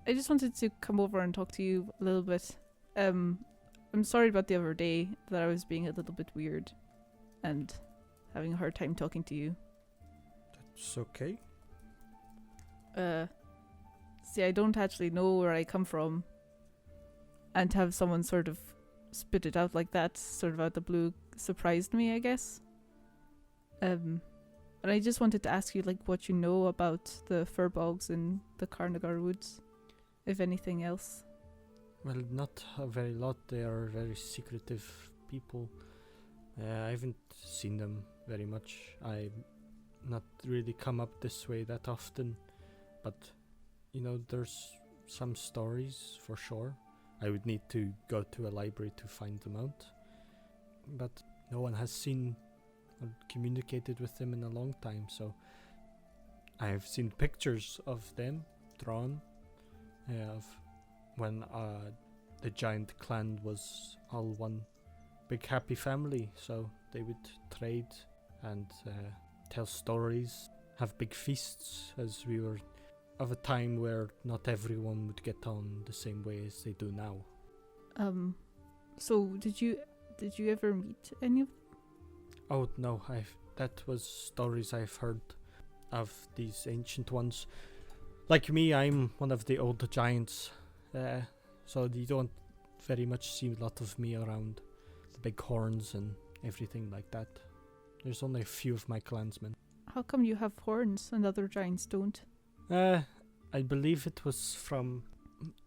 I just wanted to come over and talk to you a little bit. I'm sorry about the other day that I was being a little bit weird and having a hard time talking to you. That's okay. See, I don't actually know where I come from, and to have someone sort of spit it out like that, sort of out the blue, surprised me, I guess. And I just wanted to ask you, like, what you know about the fur bogs in the Carnagar Woods, if anything else. Well, not a very lot. They are very secretive people. I haven't seen them very much. I not really come up this way that often, but there's some stories for sure. I would need to go to a library to find them out, but no one has seen or communicated with them in a long time, so I have seen pictures of them drawn of when the giant clan was all one big happy family, so they would trade and tell stories, have big feasts, as we were of a time where not everyone would get on the same way as they do now. So did you ever meet any of them? Oh no, that was stories I've heard of these ancient ones. Like me, I'm one of the old giants, so you don't very much see a lot of me around the big horns and everything like that. There's only a few of my clansmen. How come you have horns and other giants don't? I believe it was from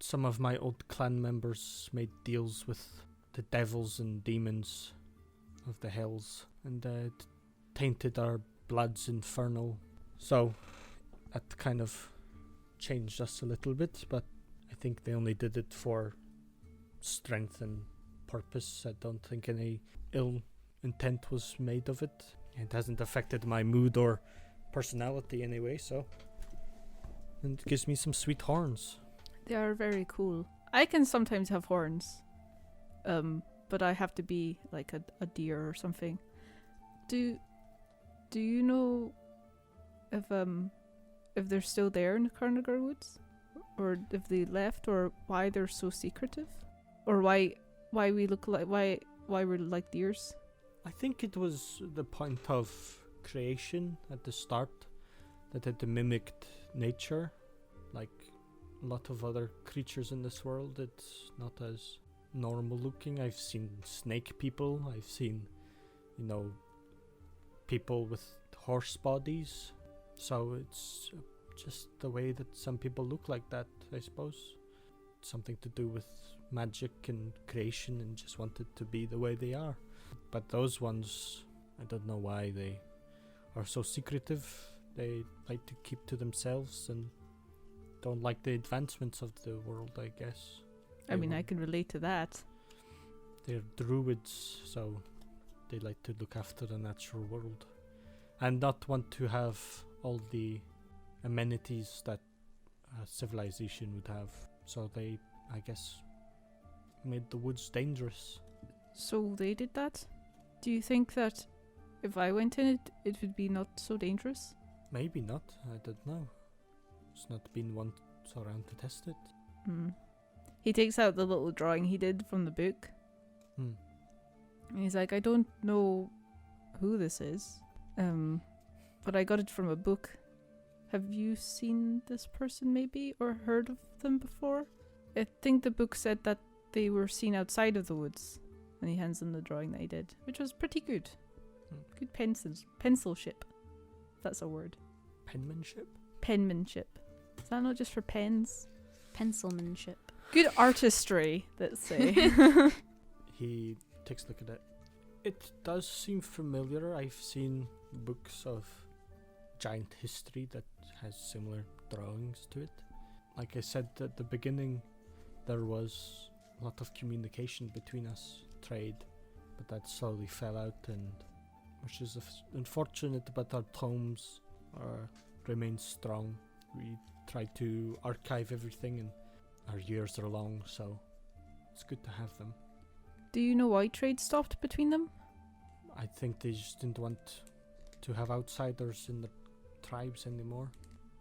some of my old clan members made deals with the devils and demons of the hells, and it tainted our bloods infernal. So that kind of changed us a little bit, but I think they only did it for strength and purpose. I don't think any ill intent was made of it. It hasn't affected my mood or personality anyway, so. And it gives me some sweet horns. They are very cool. I can sometimes have horns, but I have to be like a deer or something. Do you know if they're still there in the Carnagar Woods, or if they left, or why they're so secretive, or why we look like why we're like deers? I think it was the point of creation at the start that it mimicked nature, like a lot of other creatures in this world. It's not as normal looking. I've seen snake people, I've seen, people with horse bodies, so it's just the way that some people look like that, I suppose. Something to do with magic and creation, and just wanted to be the way they are. But those ones, I don't know why they are so secretive. They like to keep to themselves and don't like the advancements of the world, I guess. I mean, I can relate to that. They're druids, so they like to look after the natural world and not want to have all the amenities that a civilization would have. So they, I guess, made the woods dangerous. So they did that? Do you think that if I went in it would be not so dangerous? Maybe not, I don't know. It's not been once around to test it. He takes out the little drawing he did from the book. And he's like, I don't know who this is, but I got it from a book. Have you seen this person maybe, or heard of them before? I think the book said that they were seen outside of the woods. And he hands them the drawing that he did, which was pretty good. Good pencilship. That's a word. Penmanship? Penmanship. Is that not just for pens? Pencilmanship. Good artistry, let's say. He takes a look at it. It does seem familiar. I've seen books of giant history that has similar drawings to it. Like I said at the beginning, there was a lot of communication between us, trade, but that slowly fell out, and which is unfortunate, but our tomes remain strong. We try to archive everything, and our years are long, so it's good to have them. Do you know why trade stopped between them? I think they just didn't want to have outsiders in the tribes anymore.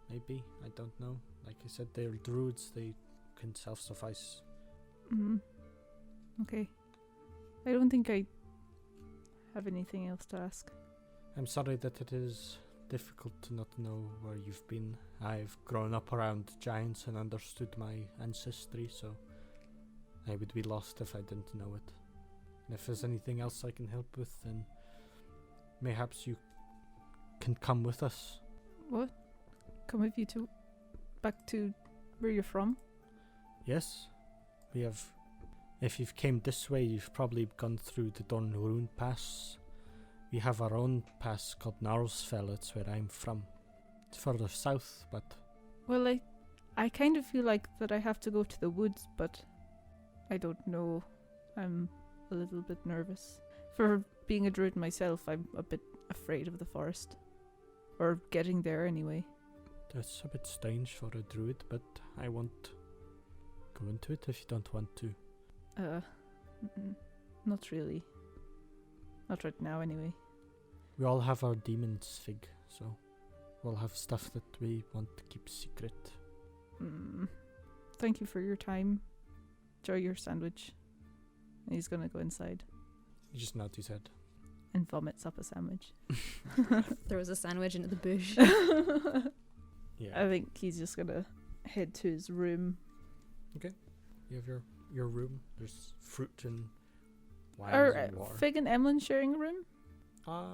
Maybe, I don't know. Like I said, they're druids, they can self-suffice. Okay. I don't think I have anything else to ask. I'm sorry that it is difficult to not know where you've been. I've grown up around giants and understood my ancestry, so I would be lost if I didn't know it. And if there's anything else I can help with, then mayhaps you can come with us. What? Come with you to back to where you're from? Yes, we have. If you've came this way, you've probably gone through the Dornrune Pass. We have our own pass called Narlsfell. It's where I'm from. It's further south, but... Well, I kind of feel like that I have to go to the woods, but I don't know. I'm a little bit nervous. For being a druid myself, I'm a bit afraid of the forest. Or getting there anyway. That's a bit strange for a druid, but I won't go into it if you don't want to. Not really. Not right now, anyway. We all have our demons, Fig, so we'll have stuff that we want to keep secret. Thank you for your time. Enjoy your sandwich. And he's gonna go inside He just nods his head. and vomits up a sandwich. Throws a sandwich into the bush. Yeah. I think he's just gonna head to his room. You have your room. There's fruit and wine Are and water. Fig and Emlyn sharing a room? Uh,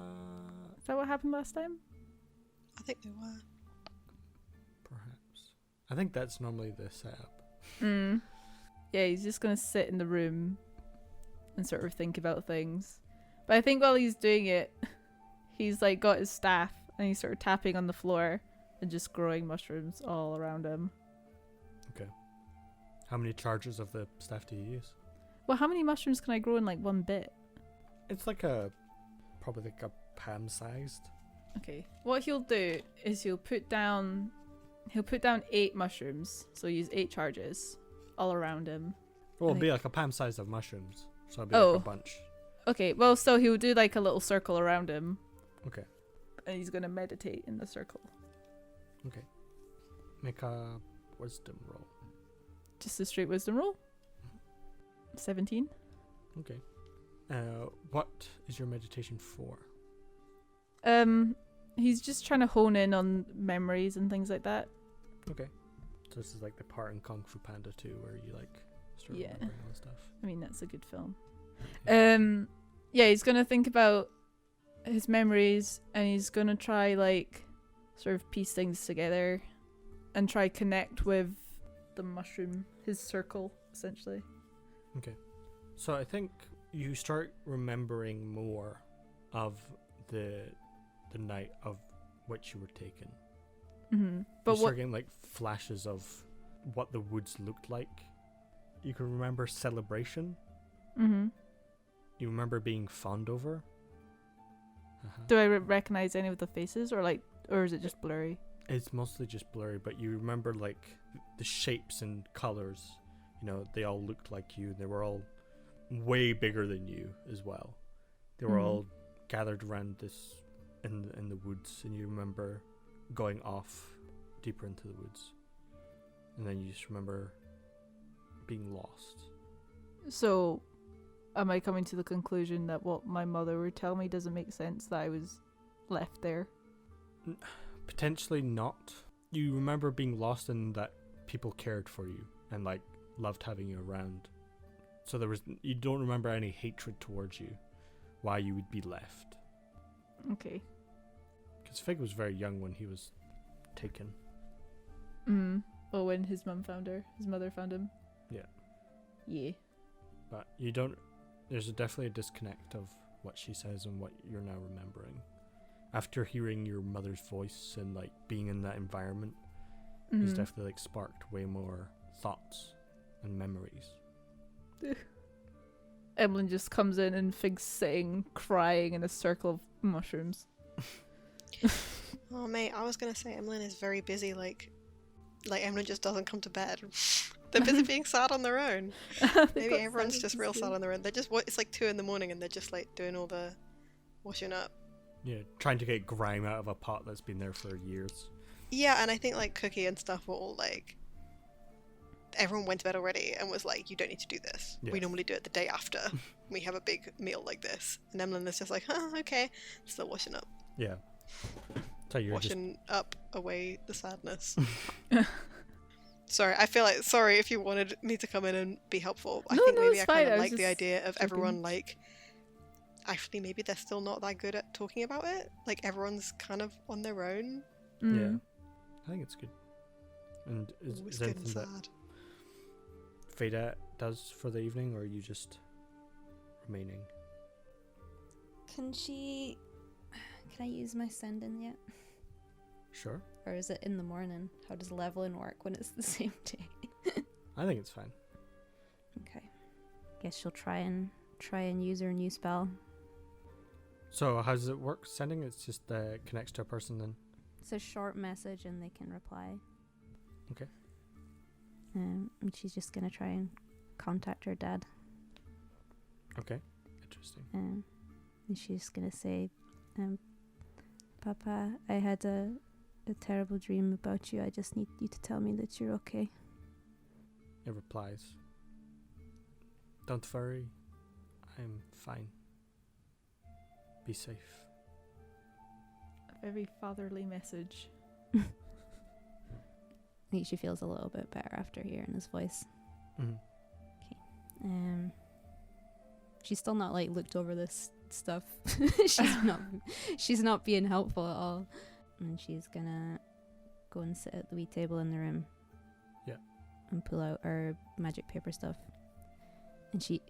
Is that what happened last time? I think they were. perhaps. I think that's normally the setup. Yeah, he's just gonna sit in the room and sort of think about things. But I think while he's doing it, he's like got his staff and he's sort of tapping on the floor and just growing mushrooms all around him. How many charges of the staff do you use? Well, how many mushrooms can I grow in like one bit? It's like probably like a palm sized. Okay. What he'll do is he'll put down 8 mushrooms. So use 8 charges all around him. Well, it'll be think- like a palm size of mushrooms. So it'll be Oh. like a bunch. Okay, well, so he'll do like a little circle around him. Okay. And he's gonna meditate in the circle. Make a wisdom roll. Just a straight wisdom roll. 17. Okay. What is your meditation for? He's just trying to hone in on memories and things like that. Okay. So this is like the part in Kung Fu Panda 2 where you like start Yeah. remembering all the stuff. I mean, that's a good film. Yeah. Yeah, he's gonna think about his memories and he's gonna try like sort of piece things together and try connect with the mushroom, his circle, essentially. So I think you start remembering more of the night of which you were taken. Mm-hmm. You But start what? getting like flashes of what the woods looked like. You can remember celebration. Mm-hmm. You remember being fawned over. Do I recognize any of the faces, or is it just blurry? It's mostly just blurry, but you remember like the shapes and colors. You know, they all looked like you. They were all way bigger than you as well. They were Mhm. all gathered around this in the woods, and you remember going off deeper into the woods, and then you just remember being lost. So, am I coming to the conclusion that what my mother would tell me doesn't make sense, that I was left there? Potentially not. You remember being lost and that people cared for you and like loved having you around. So you don't remember any hatred towards you, why you would be left. Okay. Because Fig was very young when he was taken. Oh, when his mother found him? Yeah. Yeah. But there's definitely a disconnect of what she says and what you're now remembering. After hearing your mother's voice and like being in that environment, it's definitely like sparked way more thoughts and memories. Emlyn just comes in and Fig's sitting, crying in a circle of mushrooms. Oh mate, I was gonna say Emlyn is very busy. Like Emlyn just doesn't come to bed. They're busy being sad on their own. Maybe everyone's just real sad on their own. They're just it's like 2 a.m. and they're just like doing all the washing up. Yeah, trying to get grime out of a pot that's been there for years. Yeah, and I think like Cookie and stuff were all like, everyone went to bed already and was like, you don't need to do this. Yeah. We normally do it the day after we have a big meal like this. And Emlyn is just like, okay, still washing up. Yeah. So you're Washing up away the sadness. Sorry if you wanted me to come in and be helpful. I No, think no, maybe it's I kind fine. I of was like the just idea of joking. everyone like, actually maybe they're still not that good at talking about it. Like everyone's kind of on their own. Yeah. I think it's good. And is Always there good and anything that sad. Fada does for the evening, or are you just remaining? Can I use my send-in yet? Sure. Or is it in the morning? How does leveling work when it's the same day? I think it's fine. Okay. Guess she'll try and use her new spell. So how does it work? Sending? It's just connects to a person then? It's a short message and they can reply. Okay. And she's just gonna try and contact her dad. Okay, interesting. And she's gonna say, Papa, I had a terrible dream about you. I just need you to tell me that you're okay. It replies, "Don't worry, I'm fine. Be safe." A very fatherly message. I think she feels a little bit better after hearing his voice. Mm-hmm. She's still not like looked over this stuff. She's not being helpful at all. And she's gonna go and sit at the wee table in the room. Yeah. And pull out her magic paper stuff. And she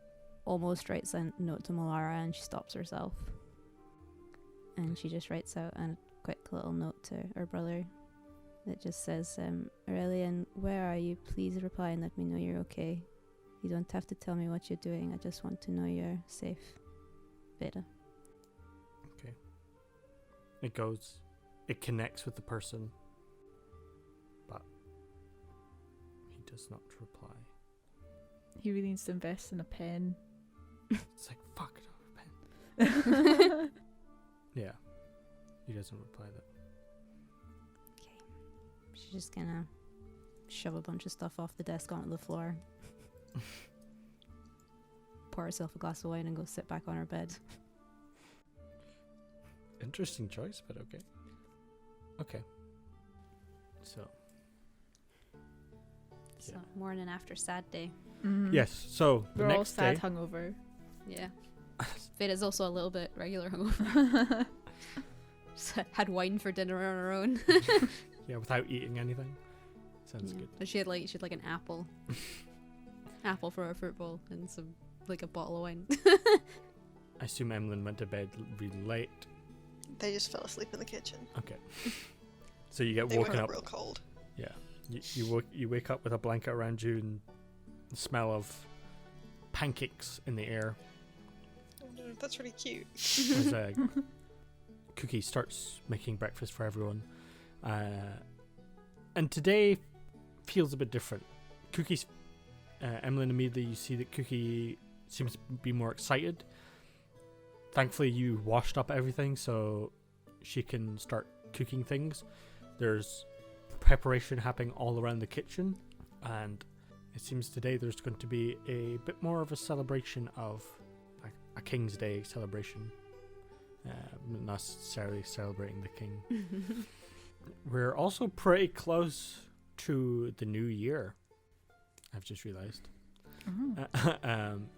almost writes a note to Malara, and she stops herself. And she just writes out a quick little note to her brother that just says, Aurelian, where are you? Please reply and let me know you're okay. You don't have to tell me what you're doing. I just want to know you're safe. Veda. Okay. It connects with the person, but he does not reply. He really needs to invest in a pen. It's like, fuck, I don't have a pen. Yeah. He doesn't reply that. Okay. She's just gonna shove a bunch of stuff off the desk onto the floor. Pour herself a glass of wine and go sit back on her bed. Interesting choice, but okay. Okay. So. So, morning after sad day. Mm. Yes, so the We're all next sad day. hungover. Yeah. Veda's also a little bit regular hungover. Just had wine for dinner on her own. Yeah, without eating anything. Sounds Yeah. good. But she had like an apple. Apple for her fruit bowl and some like a bottle of wine. I assume Emlyn went to bed really late. They just fell asleep in the kitchen. Okay. So you get They woken were up. real cold. Yeah. You wake up with a blanket around you and the smell of pancakes in the air. Oh no, that's really cute. As Cookie starts making breakfast for everyone. And today feels a bit different. Cookie's Emlyn, immediately you see that Cookie seems to be more excited. Thankfully you washed up everything so she can start cooking things. There's preparation happening all around the kitchen, and it seems today there's going to be a bit more of a celebration of a King's Day celebration. Not necessarily celebrating the king. We're also pretty close to the new year, I've just realized.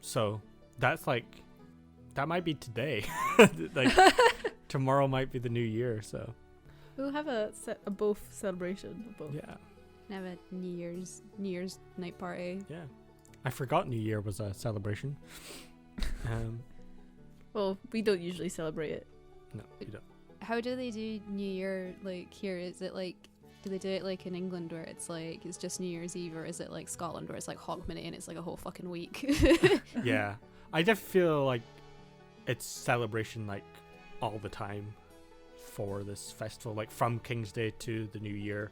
So that's that might be today. Tomorrow might be the new year, so We'll have a both celebration. Both. yeah. Have a New Year's night party. Yeah. I forgot New Year was a celebration. Well, we don't usually celebrate it. No, you don't. How do they do New Year like here? Is it like, do they do it like in England where it's like it's just New Year's Eve, or is it like Scotland where it's like Hogmanay and it's like a whole fucking week? Yeah. I just feel like it's celebration like all the time for this festival, like from King's Day to the New Year.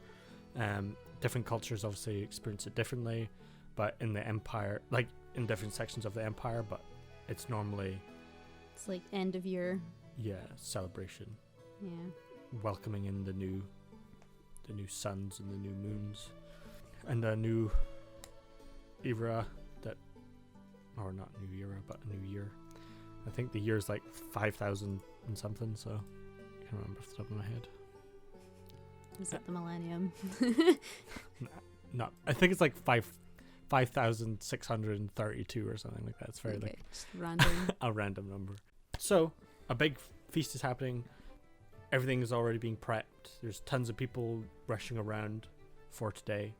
Different cultures obviously experience it differently, but in the Empire, like in different sections of the Empire, but it's normally It's like end of year. celebration, Yeah. welcoming in the new suns and the new moons and a new era or not new era, but a new year. I think the year's like 5,000 and something, so I can't remember off the top of my head. Is that the millennium? No, I think it's like 5,632 or something like that. It's very like Just random. a random number. So a big feast is happening. Everything is already being prepped. There's tons of people rushing around for today.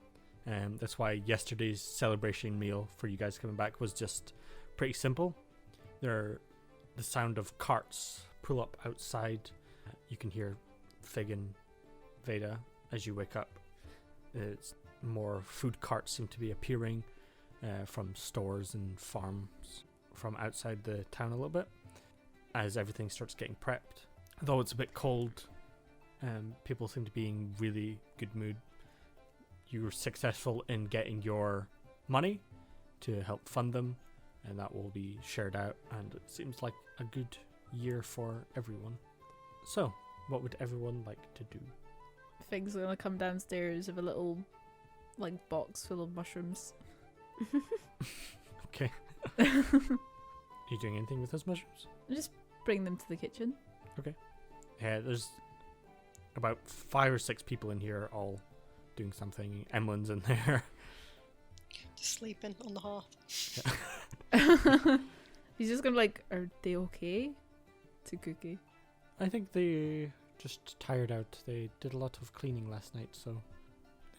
That's why yesterday's celebration meal for you guys coming back was just pretty simple. The sound of carts pull up outside. You can hear Fig and Veda as you wake up. It's more food carts seem to be appearing from stores and farms from outside the town a little bit as everything starts getting prepped. Though it's a bit cold, people seem to be in really good mood. You were successful in getting your money to help fund them, and that will be shared out, and it seems like a good year for everyone. So, what would everyone like to do? Fig's gonna come downstairs with a little, like, box full of mushrooms. Okay. Are you doing anything with those mushrooms? Just bring them to the kitchen. Yeah, there's about 5 or 6 people in here all doing something. Emlyn's in there. Just sleeping on the hearth. He's just gonna be like, are they okay? To Cookie. I think they just tired out. They did a lot of cleaning last night, so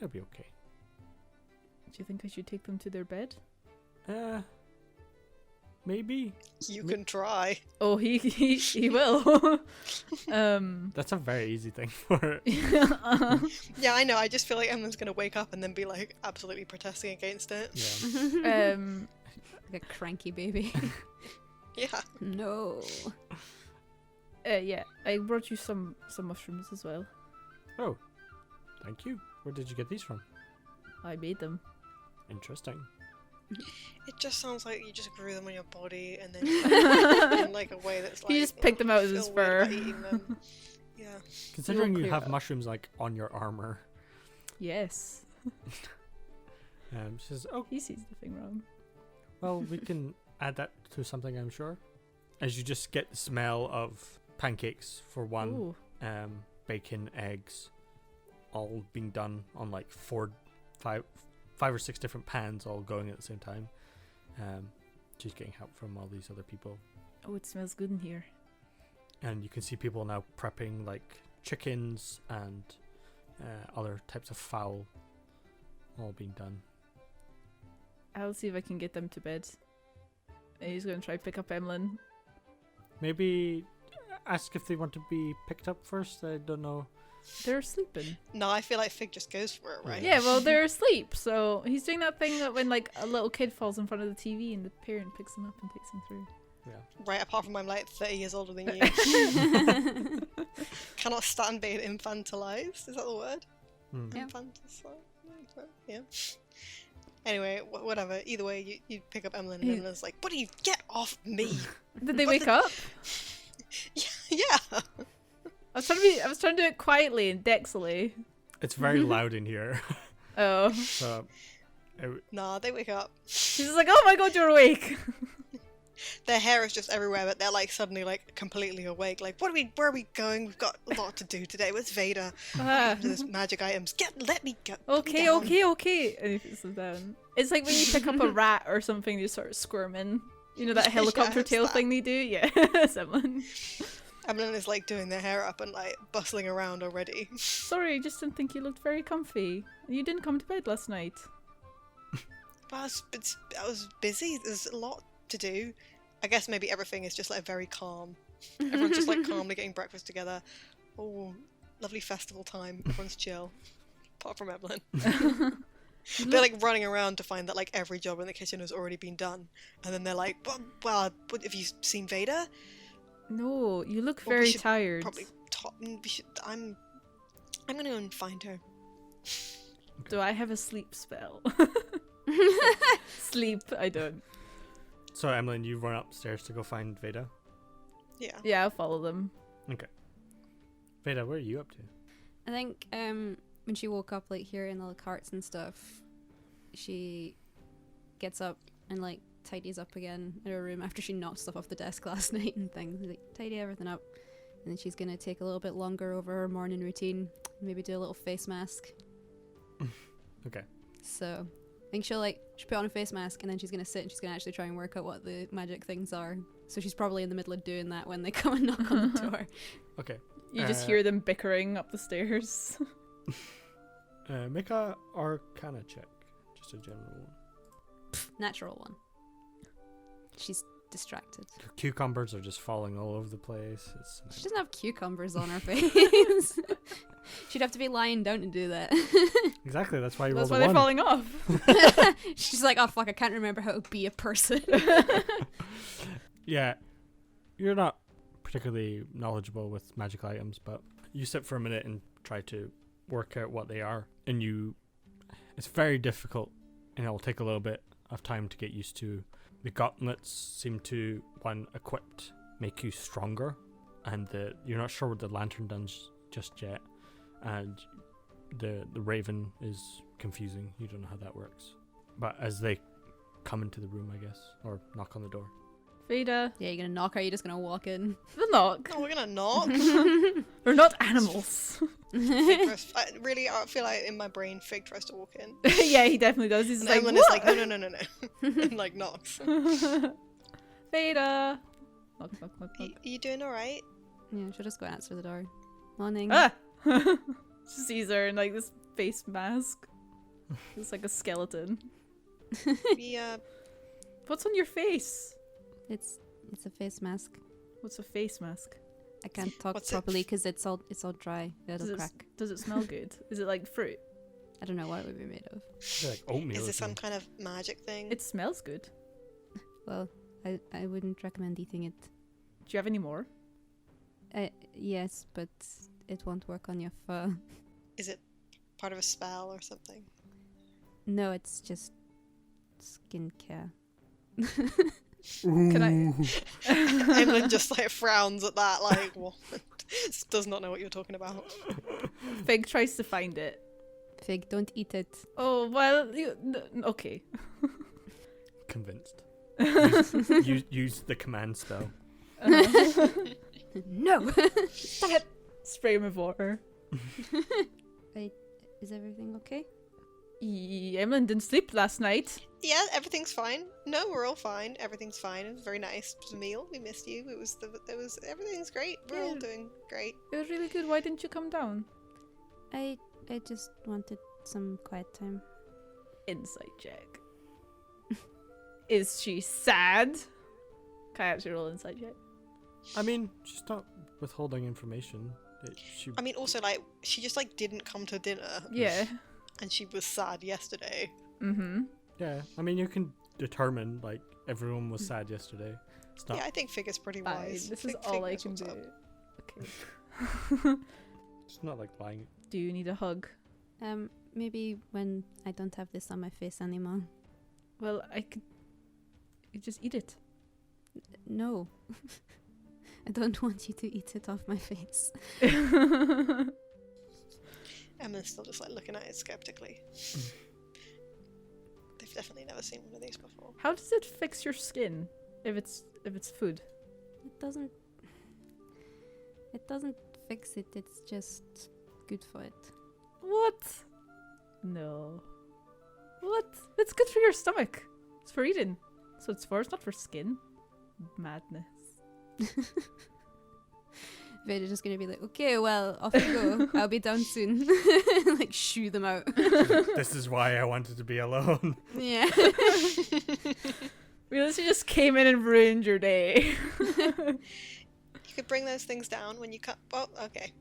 they'll be okay. Do you think I should take them to their bed? Maybe. You can try. Oh, he will. That's a very easy thing for. Yeah, I know. I just feel like Emma's gonna wake up and then be like absolutely protesting against it. Yeah. Like a cranky baby. Yeah. No. Yeah, I brought you some mushrooms as well. Oh, thank you. Where did you get these from? I made them. Interesting. It just sounds like you just grew them on your body and then you in like a way that's like He just picked them out of his feel weird fur. about eating them. Yeah. Considering you clear have up. mushrooms like on your armor, Yes. she says, "Oh, He sees nothing wrong. well, we can add that to something, I'm sure." As you just get the smell of pancakes for one, Ooh. bacon, eggs, all being done on like 5 or 6 different pans, all going at the same time. She's getting help from all these other people, Oh, it smells good in here. and you can see people now prepping like chickens and other types of fowl, all being done. I'll see if I can get them to bed. And he's gonna try to pick up Emlyn. Maybe ask if they want to be picked up first. I don't know. They're sleeping. No, I feel like Fig just goes for it, right? Yeah, well, they're asleep. So he's doing that thing that when like a little kid falls in front of the TV and the parent picks him up and takes him through. Yeah. Right, apart from I'm like 30 years older than you. Cannot stand being infantilized. Is that the word? Hmm. Yeah. Infanticized? Yeah. Anyway, whatever. Either way, you pick up Emlyn and Emlyn's like, what do you get off me? Did they What wake the- up? Yeah. I was trying to do it quietly and dexily. It's very loud in here. Oh. So Nah, they wake up. She's just like, oh my god, you're awake. Their hair is just everywhere, but they're like suddenly like completely awake. Like, where are we going? We've got a lot to do today. Where's Vader? Ah. There's magic items. Let me go. Put me Okay, down. okay. And he puts them down. It's like when you pick up a rat or something, you start squirming. You know that Yeah, helicopter it's tail that. thing they do? Yeah, someone. Emlyn is like doing their hair up and like bustling around already. Sorry, I just didn't think you looked very comfy. You didn't come to bed last night. But I was busy. There's a lot to do. I guess maybe everything is just like very calm. Everyone's just like calmly getting breakfast together. Oh, lovely festival time. Everyone's chill. Apart from Emlyn. They're like running around to find that like every job in the kitchen has already been done. And then they're like, well, have you seen Vader? No, you look Well, we very should tired. Probably I'm gonna go and find her. Do I have a sleep spell? Sleep, I don't. So Emlyn, you run upstairs to go find Veda. Yeah. Yeah, I'll follow them. Veda, where are you up to? I think when she woke up, like hearing all the carts and stuff, she gets up and like tidies up again in her room after she knocked stuff off the desk last night and things. Like tidy everything up, and then she's gonna take a little bit longer over her morning routine. Maybe do a little face mask. Okay. So I think she'll put on a face mask and then she's gonna sit and she's gonna actually try and work out what the magic things are. So she's probably in the middle of doing that when they come and knock on the door. Okay. You just hear them bickering up the stairs. Make a Arcana check. Just a general one. Natural one. She's distracted. Your cucumbers are just falling all over the place. It's She doesn't have cucumbers on her face. She'd have to be lying down to do that. exactly. That's why you That's rolled why a they're 1. falling off. She's like, oh fuck, I can't remember how to be a person. Yeah, you're not particularly knowledgeable with magic items, but you sit for a minute and try to work out what they are, and it's very difficult, and it'll take a little bit of time to get used to The gauntlets seem to, when equipped, make you stronger, and you're not sure what the lantern does just yet, and the raven is confusing. You don't know how that works. But as they come into the room, I guess, or knock on the door. Veda, Yeah, you're gonna knock, or are you just gonna walk in? the knock. Oh, we're gonna knock. We're not animals. Fig tries- I feel like in my brain, Fig tries to walk in. Yeah, he definitely does. He's And like, Emlyn what? is like, no. And like knocks. Veda. Knock, knock, knock, knock. You doing alright? Yeah, she'll just go answer the door. Morning. Ah! Sees her in like this face mask. It's like a skeleton. We, What's on your face? It's a face mask. What's a face mask? I can't talk What's it? properly because it's all dry. It'll Does it, crack. does it smell good? Is it like fruit? I don't know what it would be made of. They're like oatmeal. is or this some something. kind of magic thing? It smells good. Well, I wouldn't recommend eating it. Do you have any more? Yes, but it won't work on your fur. Is it part of a spell or something? No, it's just skincare. Can I? Emlyn just like frowns at that, like, what? Does not know what you're talking about. Fig tries to find it. Fig, don't eat it. Oh well, okay. Convinced. Use the command spell. No! Stop it! Spray him with water. Is everything okay? Emlyn didn't sleep last night. Yeah, everything's fine. No, we're all fine. Everything's fine. It was very nice. It was a meal. We missed you. Everything's great. We're all Yeah. doing great. It was really good. Why didn't you come down? I just wanted some quiet time. Insight check. Is she sad? Can I actually roll insight check? I mean, she's not withholding information. I mean, also, like, she just, like, didn't come to dinner, Yeah. and she was sad yesterday. Mm-hmm. Yeah, I mean, you can determine, like, everyone was sad yesterday. It's not. Yeah, I think Fig is pretty Fine. wise. This is Fig all I knows can what's do. up. Okay. It's not like lying. Do you need a hug? Maybe when I don't have this on my face anymore. Well, I could. You just eat it. No. I don't want you to eat it off my face. Emma's still just, like, looking at it skeptically. They've definitely never seen one of these before. How does it fix your skin if it's food? It doesn't fix it, it's just good for it. What? No. What? It's good for your stomach. It's for eating. So it's not for skin. Madness. Vader's just gonna be like, okay, well, off you go. I'll be down soon. Like, shoo them out. This is why I wanted to be alone. Yeah. Realize you just came in and ruined your day. You could bring those things down when you cut. Oh, okay.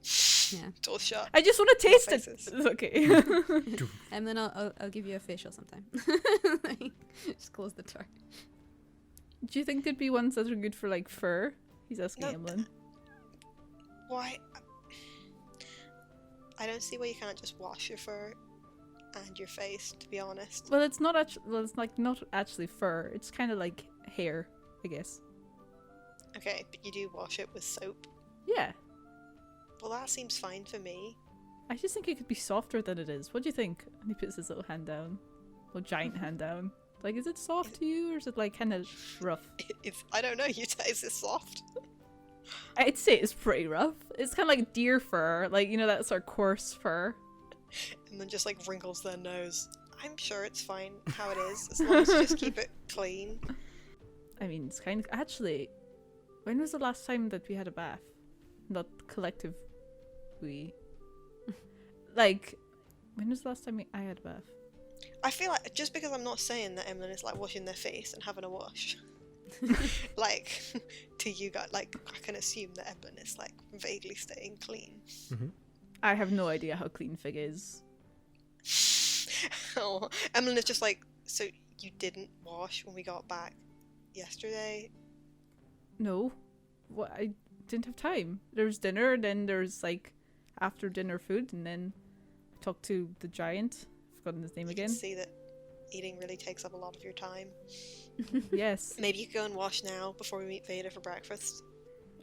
Yeah. Door shut. I just want to taste it. Faces. It's okay. And then I'll give you a facial sometime. Like, just close the door. Do you think there'd be ones that are good for like fur? He's asking No. Emlyn. Why? I don't see why you can't just wash your fur and your face, to be honest. Well, it's not actually. Well, it's like not actually fur. It's kind of like hair, I guess. Okay, but you do wash it with soap. Yeah. Well, that seems fine for me. I just think it could be softer than it is. What do you think? And he puts his little hand down, little giant hand down. Like, is it soft to you, or is it like kind of rough? It's I don't know. Is it soft? I'd say it's pretty rough. It's kind of like deer fur, like, you know, that sort of coarse fur. And then just like wrinkles their nose. I'm sure it's fine how it is, as long as you just keep it clean. I mean, it's kind of actually. When was the last time that we had a bath? Not collective. We. Like, when was the last time I had a bath? I feel like just because I'm not saying that Emlyn is like washing their face and having a wash, like to you guys, like I can assume that Emlyn is like vaguely staying clean. I have no idea how clean Fig is. Oh, Emlyn is just like, so you didn't wash when we got back yesterday? No. What? I didn't have time. There's dinner, and then there's like after dinner food, and then I talked to the giant. I've forgotten his name You again. can see that eating really takes up a lot of your time. Yes. Maybe you could go and wash now before we meet Vader for breakfast.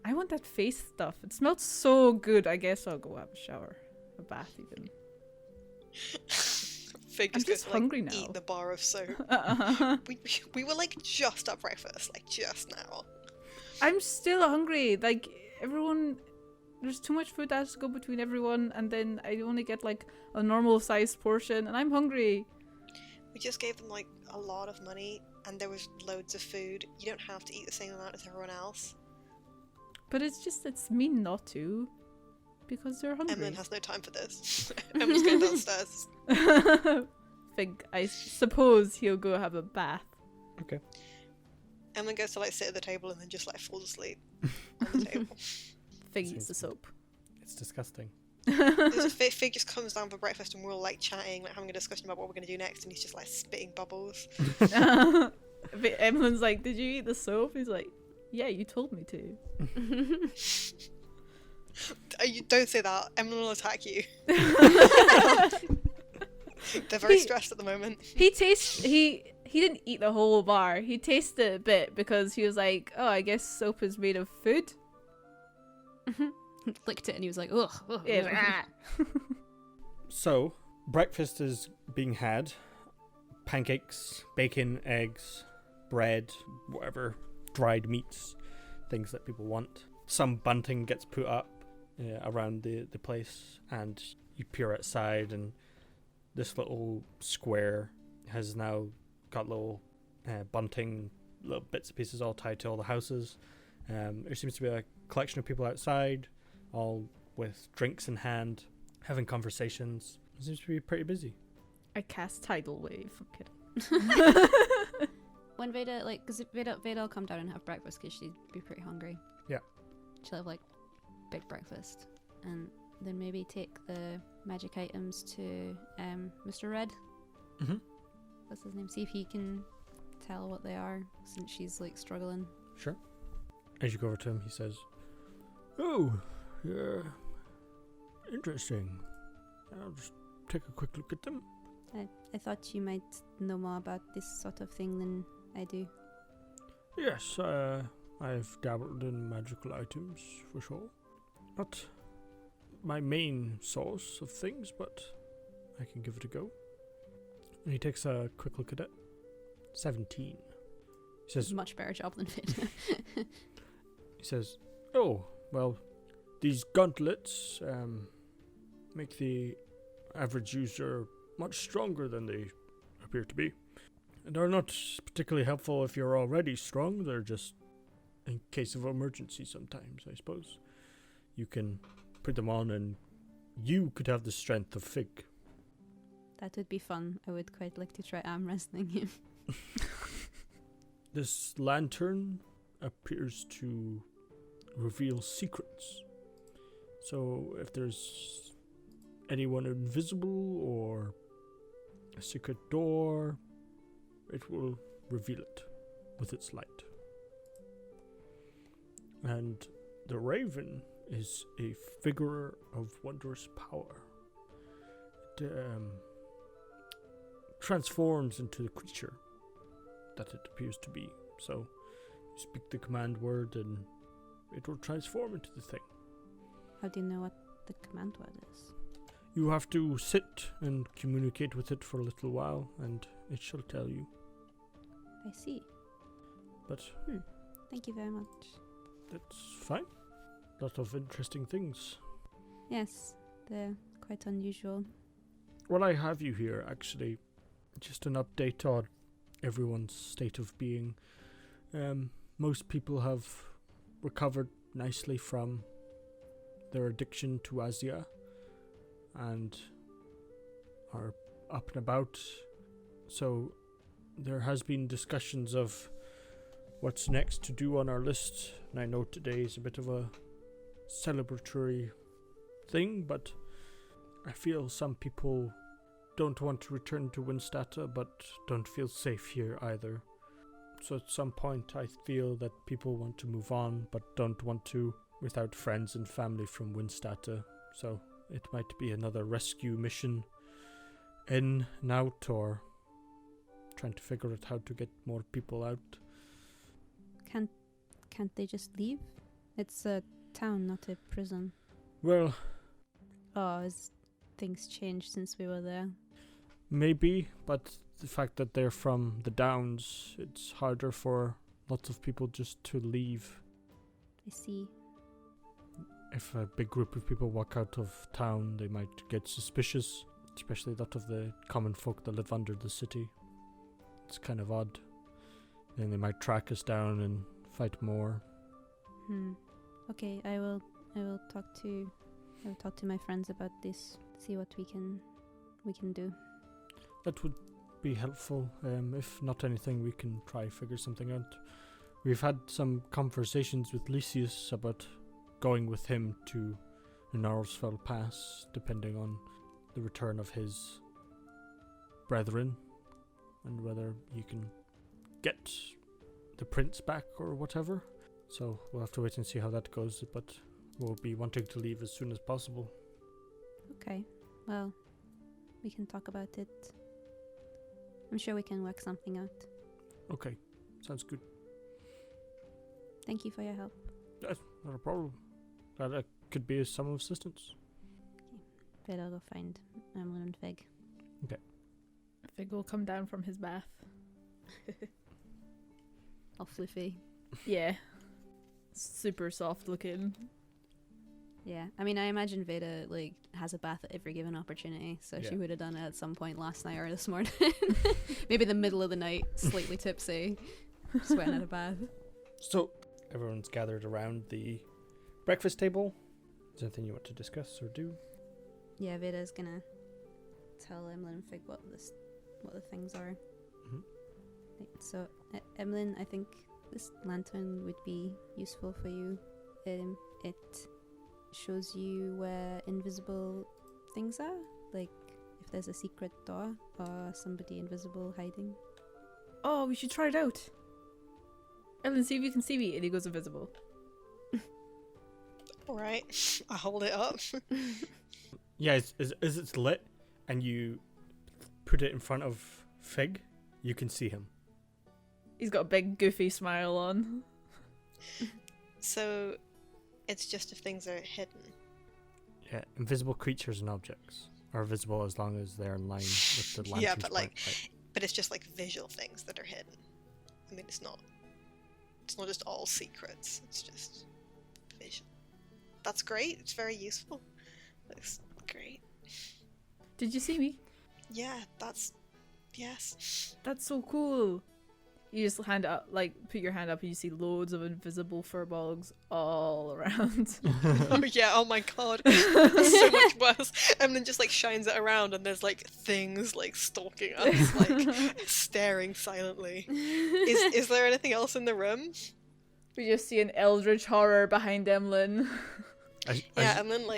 I want that face stuff. It smells so good. I guess I'll go have a shower. A bath, even. Fig I'm just goes just to, hungry like, now. eat the bar of soap. We were like just at breakfast, like just now. I'm still hungry. Like, everyone... There's too much food that has to go between everyone, and then I only get, like, a normal-sized portion, and I'm hungry. We just gave them like a lot of money, and there was loads of food. You don't have to eat the same amount as everyone else. But it's mean not to. Because they're hungry. Emlyn has no time for this. Emlyn's going downstairs. Fig, I suppose he'll go have a bath. Okay. Emlyn goes to like sit at the table and then just like falls asleep on the table. Fig Seems eats the soap. It's disgusting. Fig just comes down for breakfast and we're all like chatting, like having a discussion about what we're going to do next, and he's just like spitting bubbles. Emlyn's like, did you eat the soap? He's like, yeah, you told me to. You don't say that. Emlyn will attack you. They're very stressed at the moment. He didn't eat the whole bar. He tasted it a bit because he was like, oh, I guess soap is made of food. Licked it and he was like, ugh. Yeah. So, breakfast is being had. Pancakes, bacon, eggs, bread, whatever, dried meats, things that people want. Some bunting gets put up around the place, and you peer outside, and this little square has now got little bunting, little bits and pieces all tied to all the houses. There seems to be a collection of people outside, all with drinks in hand, having conversations. It seems to be pretty busy. I cast Tidal Wave. I'm kidding. When Veda, like, because Veda will come down and have breakfast because she'd be pretty hungry. Yeah. She'll have, like, big breakfast. And then maybe take the magic items to Mr. Red. Mm-hmm. What's his name? See if he can tell what they are, since she's, like, struggling. Sure. As you go over to him, he says, "Oh, yeah, interesting. I'll just take a quick look at them." I thought you might know more about this sort of thing than I do. Yes, I've dabbled in magical items, for sure. Not my main source of things, but I can give it a go. And he takes a quick look at it. 17. He says, Much better job than Veda. He says, "Oh, well, these gauntlets make the average user much stronger than they appear to be. And are not particularly helpful if you're already strong. They're just in case of emergency sometimes, I suppose. You can put them on and you could have the strength of Fig." That would be fun. I would quite like to try arm wrestling him. This lantern appears to reveal secrets. So if there's anyone invisible or a secret door, it will reveal it with its light. And the raven is a figure of wondrous power. It transforms into the creature that it appears to be. So you speak the command word and it will transform into the thing. How do you know what the command word is? You have to sit and communicate with it for a little while, and it shall tell you. I see. But Thank you very much. that's fine. Lot of interesting things. Yes, they're quite unusual. While I have you here, actually, just an update on everyone's state of being. Most people have recovered nicely from their addiction to Azia and are up and about. So there has been discussions of what's next to do on our list, and I know today is a bit of a celebratory thing, but I feel some people don't want to return to Winstata but don't feel safe here either. So at some point I feel that people want to move on but don't want to without friends and family from Winstata. So it might be another rescue mission in and out, or trying to figure out how to get more people out. Can't they just leave? It's a town, not a prison. Well, Oh, has things changed since we were there? maybe, but the fact that they're from the Downs, it's harder for lots of people just to leave. I see. If a big group of people walk out of town, they might get suspicious, especially that of the common folk that live under the city. It's kind of odd. Then they might track us down and fight more. Okay, I will talk to my friends about this. See what we can do. That would be helpful. If not anything, we can try figure something out. We've had some conversations with Lysius about going with him to the Gnarlsfell Pass, depending on the return of his brethren, and whether you can get the prince back or whatever. So we'll have to wait and see how that goes, but we'll be wanting to leave as soon as possible. Okay, well, we can talk about it. I'm sure we can work something out. Okay, sounds good. Thank you for your help. That's not a problem. That could be some assistance. But I'll go find Emlyn and Fig. Fig will come down from his bath. All fluffy. Yeah. Super soft looking. Yeah, I mean, I imagine Veda has a bath at every given opportunity, so she Yeah. would have done it at some point last night or this morning. Maybe the middle of the night, slightly tipsy, sweating out a bath. So, everyone's gathered around the breakfast table. Is there anything you want to discuss or do? Yeah, Veda's gonna tell Emlyn and Fig what the things are. Mhm. So, Emlyn, I think this lantern would be useful for you. It shows you where invisible things are, like if there's a secret door or somebody invisible hiding. Oh, we should try it out. Ellen, see if you can see me. And he goes invisible. Alright, I hold it up. Yeah, as it's lit and you put it in front of Fig, you can see him. He's got a big goofy smile on. So, it's just if things are hidden. Yeah, invisible creatures and objects are visible as long as they're in line with the lantern's Yeah, but bright light. but it's just like visual things that are hidden. I mean, it's not just all secrets. It's just vision. That's great. It's very useful. Looks great. Did you see me? Yeah, yes. That's so cool. You just hand up, put your hand up and you see loads of invisible furbolgs all around. Oh yeah, oh my god. That's so much worse. And then just shines it around and there's things stalking us, staring silently. Is there anything else in the room? We just see an eldritch horror behind Emlyn. Yeah, and then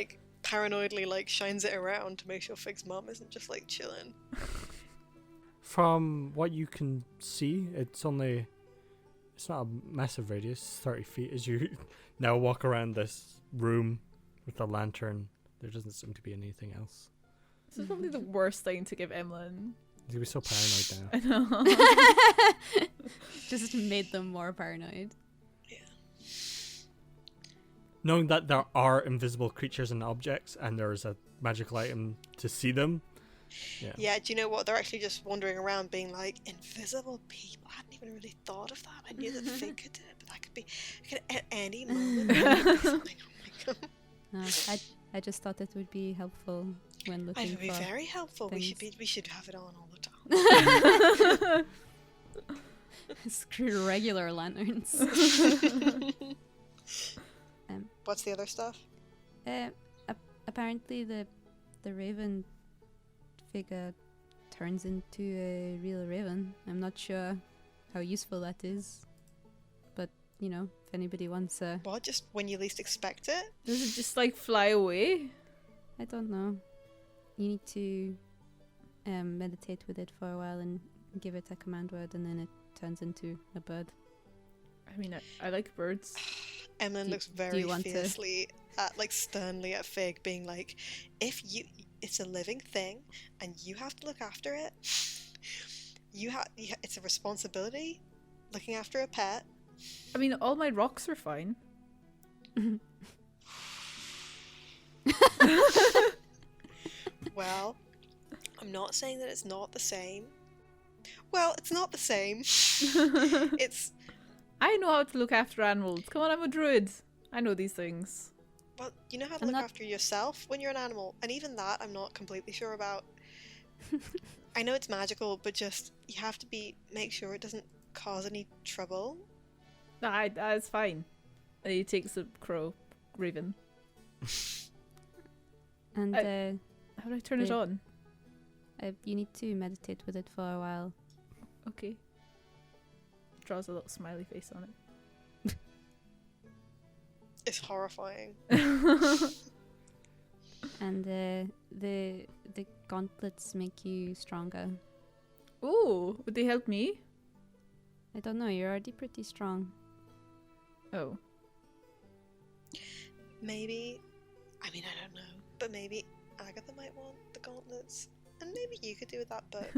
paranoidly shines it around to make sure Fig's mom isn't just chilling. From what you can see, it's not a massive radius, 30 feet. As you now walk around this room with the lantern, there doesn't seem to be anything else. This is probably the worst thing to give Emlyn. He's gonna be so paranoid now. I know. Just made them more paranoid. Knowing that there are invisible creatures and objects, and there's a magical item to see them. Yeah, do you know what? They're actually just wandering around being invisible people. I hadn't even really thought of that. I knew that Fig could do it, but that could be at any moment. Oh my god. I just thought it would be helpful when looking It would be for very helpful. things. We should have it on all the time. Screw regular lanterns. What's the other stuff? Apparently the raven figure turns into a real raven. I'm not sure how useful that is, but if anybody wants a... What? Just when you least expect it? Does it just fly away? I don't know. You need to meditate with it for a while and give it a command word, and then it turns into a bird. I mean, I like birds. Emlyn looks very you want to- fiercely sternly at Fig, being it's a living thing and you have to look after it. it's a responsibility, looking after a pet. I mean, all my rocks are fine. Well, I'm not saying that it's not the same. Well, it's not the same. It's I know how to look after animals. Come on, I'm a druid. I know these things. well, you know how to I'm look not- after yourself when you're an animal, and even that I'm not completely sure about. I know it's magical, but just you have to make sure it doesn't cause any trouble. Nah, that's fine. And he takes a crow, raven. And How do I turn it Yeah. on? you need to meditate with it for a while. Okay. Draws a little smiley face on it. It's horrifying. And the gauntlets make you stronger. Ooh, would they help me? I don't know, you're already pretty strong. Oh. Maybe, I mean, I don't know, but maybe Agatha might want the gauntlets, and maybe you could do with that book.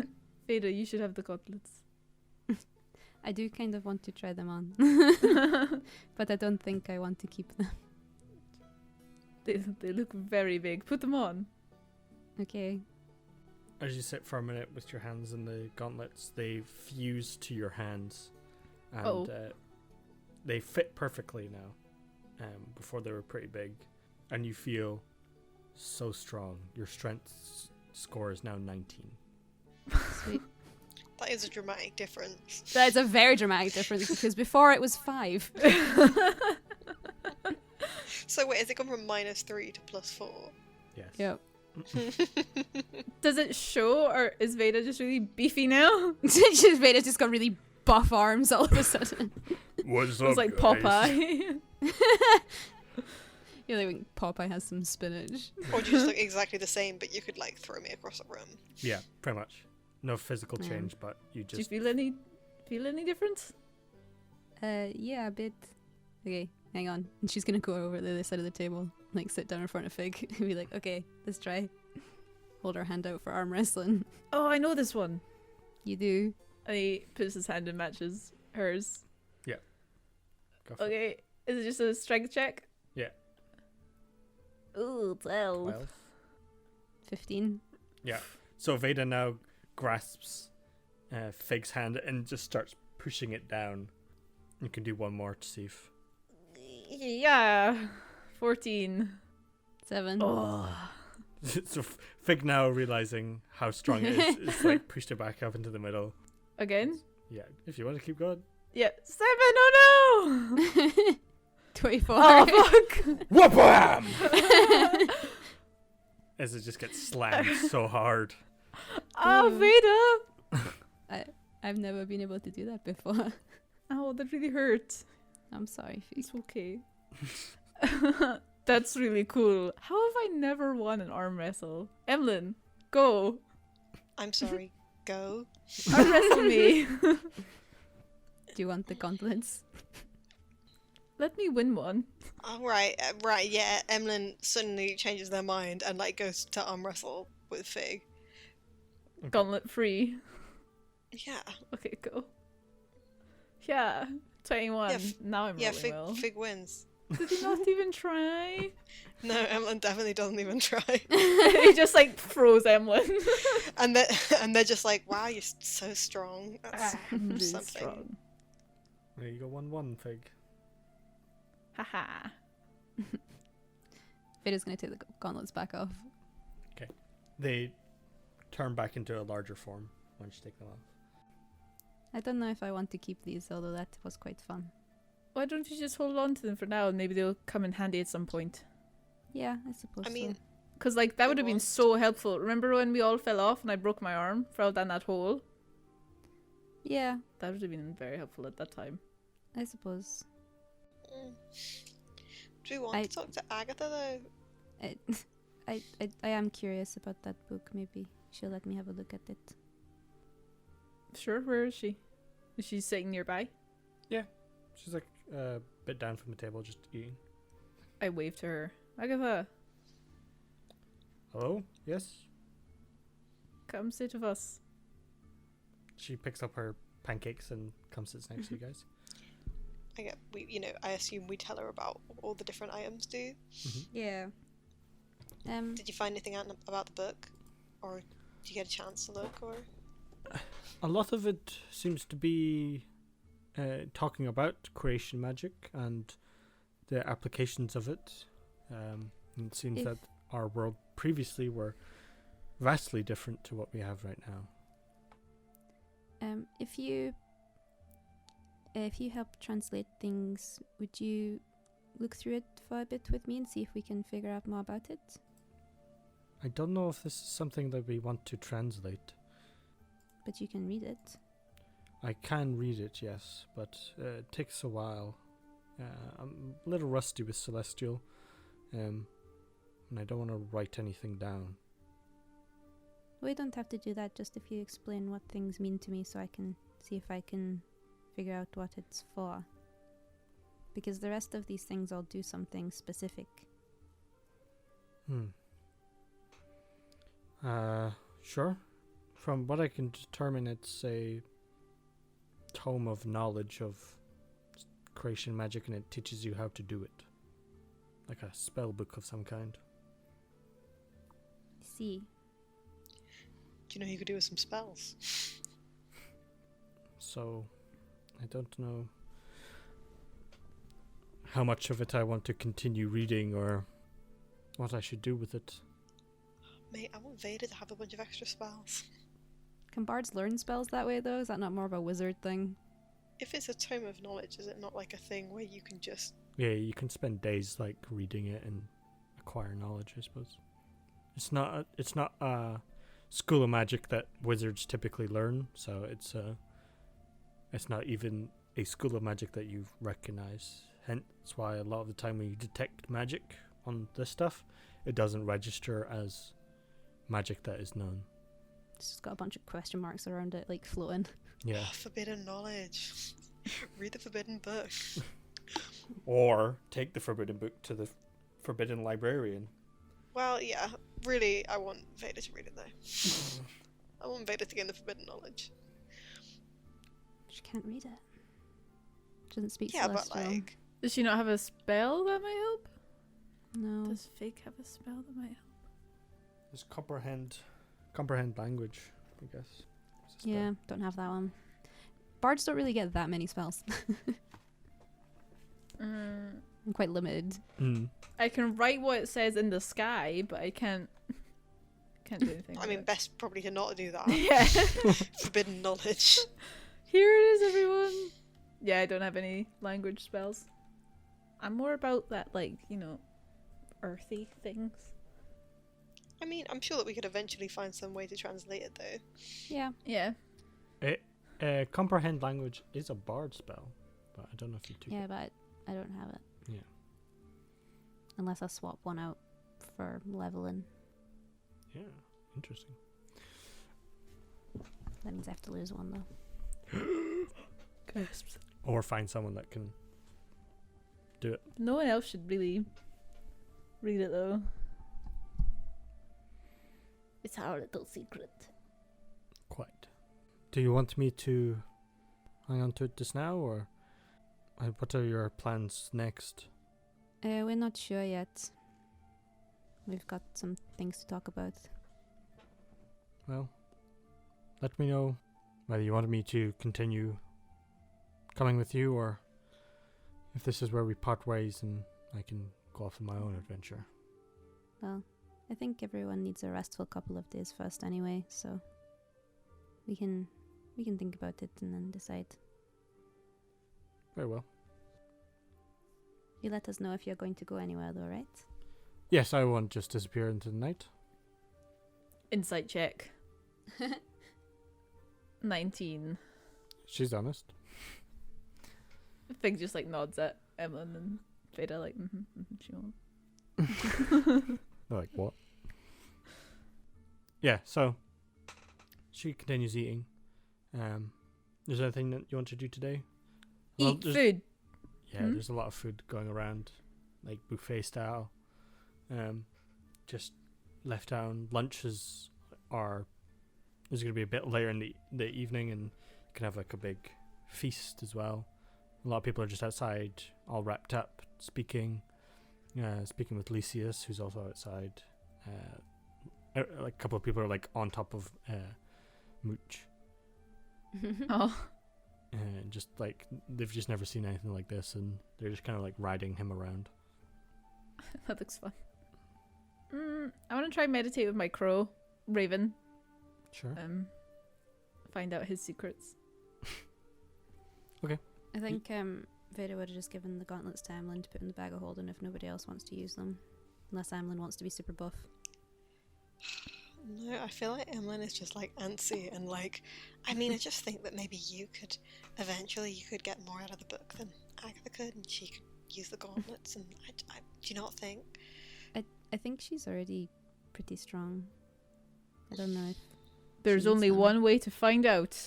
Veda, you should have the gauntlets. I do kind of want to try them on. But I don't think I want to keep them. They look very big. Put them on. Okay. As you sit for a minute with your hands in the gauntlets, they fuse to your hands, and Oh. they fit perfectly now. Before they were pretty big, and you feel so strong. Your strength score is now 19. Sweet. That is a dramatic difference. That's a very dramatic difference because before it was 5. So wait, is it gone from -3 to +4? Yes. Yep. Does it show, or is Veda just really beefy now? She's made it just got really buff arms all of a sudden. What's It's like Popeye. You're like when Popeye has some spinach. Or do you just look exactly the same, but you could like throw me across a room? Yeah, pretty much. No physical Yeah. change, but you Do you just feel any difference? Yeah, a bit. Okay, hang on. And she's gonna go over the other side of the table, like sit down in front of Fig, and be like, okay, let's try. Hold her hand out for arm wrestling. Oh, I know this one. You do. And he puts his hand and matches hers. go for it. Okay, is it just a strength check? Yeah. Ooh, 12. 12. 15. Yeah. So Veda now grasps Fig's hand and just starts pushing it down. You can do one more to see if. Yeah, 14. 7. Oh. So Fig, now realizing how strong it is like pushed it back up into the middle. Again? Yeah, if you want to keep going. Yeah, 7. Oh no! 24. Oh fuck! Whoop-wham! As it just gets slammed so hard. Oh, Veda! I've never been able to do that before. Oh, that really hurt. I'm sorry, Fig. It's okay. That's really cool. How have I never won an arm wrestle? Emlyn, go! I'm sorry. Go. Arm wrestle me! Do you want the gauntlets? Let me win one. Oh, right, right, yeah. Emlyn suddenly changes their mind and like goes to arm wrestle with Fig. Gauntlet free. Yeah. Okay, go. Yeah, 21. Yeah, Now I'm Yeah, rolling well. Fig wins. Did he not even try? No, Emlyn definitely doesn't even try. He just like froze Emlyn. and they're just like, wow, you're so strong. That's I'm really something. strong. There you go, 1-1, Fig. Haha. Vader's gonna take the gauntlets back off. They turn back into a larger form once you take them off. I don't know if I want to keep these, although that was quite fun. Why don't you just hold on to them for now and maybe they'll come in handy at some point? Yeah, I suppose I mean, so. Because like that Good would have been one. so helpful. Remember when we all fell off and I broke my arm, fell down that hole? Yeah, That would have been very helpful at that time. I suppose. mm. Do we want I- to talk to Agatha though? I am curious about that book. Maybe she'll let me have a look at it. Sure, where is she? Is she sitting nearby? She's like a bit down from the table, just eating. I wave to her. Agatha, Hello? Yes? come sit with us. She picks up her pancakes and comes sits next to you guys. I assume we tell her about what all the different items do. Yeah. Did you find anything out about the book, or did you get a chance to look? Or A lot of it seems to be talking about creation magic and the applications of it. And it seems that our world previously were vastly different to what we have right now. If you help translate things, would you look through it for a bit with me and see if we can figure out more about it? I don't know if this is something that we want to translate. But you can read it. I can read it, yes, but it takes a while. I'm a little rusty with Celestial, and I don't want to write anything down. We don't have to do that, just if you explain what things mean to me so I can see if I can figure out what it's for. Because the rest of these things all do something specific. Sure. From what I can determine, it's a tome of knowledge of creation magic, and it teaches you how to do it. Like a spell book of some kind. See. do you know you could do with some spells? So, I don't know how much of it I want to continue reading or what I should do with it. Mate, I want Vader to have a bunch of extra spells. Can bards learn spells that way, though? Is that not more of a wizard thing? If it's a tome of knowledge, is it not like a thing where you can just... Yeah, you can spend days like reading it and acquire knowledge, I suppose. It's not a school of magic that wizards typically learn, so it's not even a school of magic that you recognize. Hence why a lot of the time when you detect magic on this stuff, it doesn't register as magic that is known. It's just got a bunch of question marks around it, like floating. Yeah. Oh, forbidden knowledge. Read the forbidden book. Or take the forbidden book to the forbidden librarian. Well, yeah, really, I want Vader to read it though. I want Vader to gain the forbidden knowledge. She can't read it. She doesn't speak Yeah, Celestial. but like... Does she not have a spell that might help? No. Does Fake have a spell that might help? There's comprehend language, I guess. It's a spell. Yeah, don't have that one. Bards don't really get that many spells. I'm quite limited. I can write what it says in the sky, but I can't do anything. I with mean, it. best probably to not do that. Yeah. Forbidden knowledge. Here it is, everyone. Yeah, I don't have any language spells. I'm more about that, like, earthy things. I mean, I'm sure that we could eventually find some way to translate it though. Yeah. Yeah. Comprehend language is a bard spell, but I don't know if you do. Yeah, but I don't have it. Yeah. Unless I swap one out for leveling. Yeah, interesting. That means I have to lose one, though. Gasps. Or find someone that can do it. No one else should really read it, though. It's our little secret. Quite. Do you want me to hang on to it just now, or what are your plans next? We're not sure yet. We've got some things to talk about. Well, let me know whether you wanted me to continue coming with you, or if this is where we part ways and I can go off on my own adventure. Well, I think everyone needs a restful couple of days first anyway, so we can think about it and then decide. Very well. You let us know if you're going to go anywhere though, right? Yes, I won't just disappear into the night. Insight check. 19. She's honest. Fig just like nods at Emlyn and Vader like, she won't. They're like, what? Yeah, so she continues eating. Is there anything that you want to do today? Eat there's- food. Yeah, there's a lot of food going around, like buffet style. Just left down. Lunches are It's going to be a bit later in the evening, and you can have like a big feast as well. A lot of people are just outside, all wrapped up, speaking with Lysias, who's also outside. Like a couple of people are like on top of Mooch. Oh, And just like they've just never seen anything like this, and they're just kind of like riding him around. that looks fun. I want to try meditate with my crow, Raven. Sure. Find out his secrets. I think Vader would have just given the gauntlets to Emlyn to put in the bag of holding if nobody else wants to use them. Unless Emlyn wants to be super buff. No, I feel like Emlyn is just like antsy and like, I mean, I just think that maybe you could get more out of the book than Agatha could, and she could use the gauntlets. And I do you not think? I think she's already pretty strong. I don't know if There's She needs only them. one way to find out.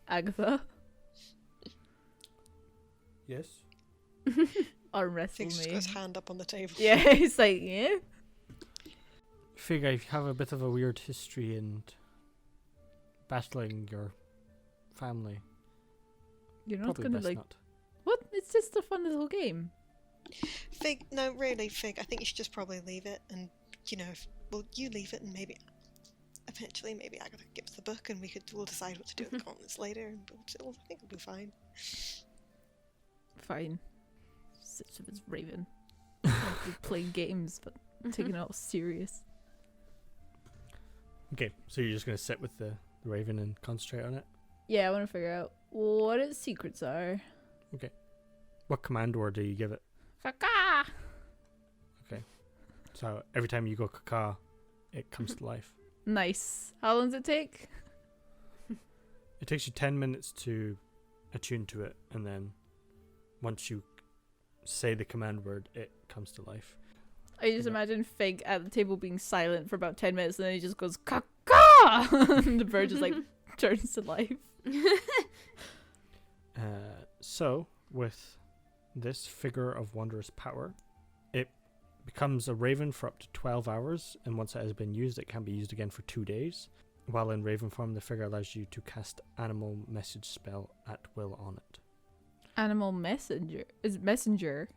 Agatha, Yes. arm wrestle Fig's just me. got his hand up on the table. Yeah, he's like, yeah. Fig, I have a bit of a weird history in battling your family. You're not Probably gonna best like. not. What? It's just a fun little game. Fig, no, really, Fig, I think you should just probably leave it, and you leave it, and maybe eventually maybe Agatha gives the book, and we'll decide what to do with the gauntlets later, and I think it'll be fine. Fine. Such of his Raven. Like, we're playing games, but taking it all serious. Okay, so you're just gonna sit with the raven and concentrate on it. Yeah, I want to figure out what its secrets are. What command word do you give it? Kaka! So every time you go caca, it comes to life. Nice. How long does it take? It takes you 10 minutes to attune to it, and then once you say the command word, it comes to life. I just Okay. imagine Fig at the table being silent for about 10 minutes, and then he just goes kaka, and the bird just like turns to life. So, with this figure of wondrous power, it becomes a raven for up to 12 hours, and once it has been used, it can be used again for 2 days. While in raven form, the figure allows you to cast animal message spell at will on it. Animal messenger. Is it messenger?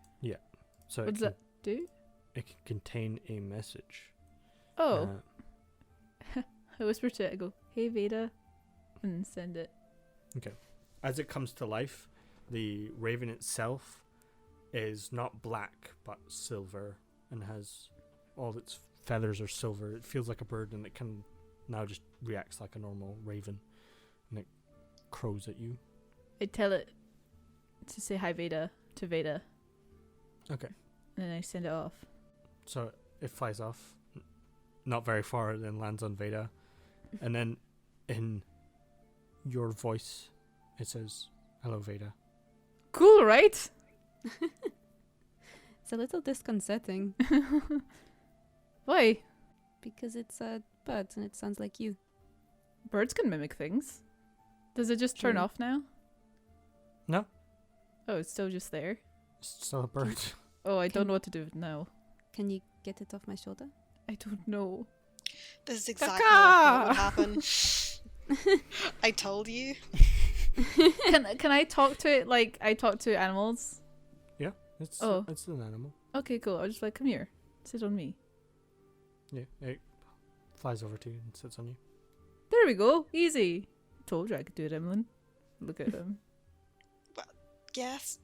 So What does that do? it can contain a message. Oh. I whisper to it, I go, hey Veda, and send it. As it comes to life, the raven itself is not black but silver, and has all its feathers are silver. It feels like a bird, and it can now just reacts like a normal raven, and it crows at you. I tell it to say hi Veda to Veda, Okay. and then I send it off. So it flies off, not very far, then lands on Veda, and then in your voice, it says, "Hello, Veda." Cool, right? it's a little disconcerting Why? because it's a bird and it sounds like you. Birds can mimic things. Does it just turn True. off now? No. Oh, it's still just there. It's still a bird. Oh, I don't Can- know what to do with it now. Can you get it off my shoulder? I don't know. This is exactly what would Caca! happen. I told you. Can I talk to it like I talk to animals? It's Oh. it's an animal. Okay, cool. I'll just like, come here. Sit on me. Yeah, it flies over to you and sits on you. There we go. Easy. Told you I could do it, Emlyn. Look at him. Yes.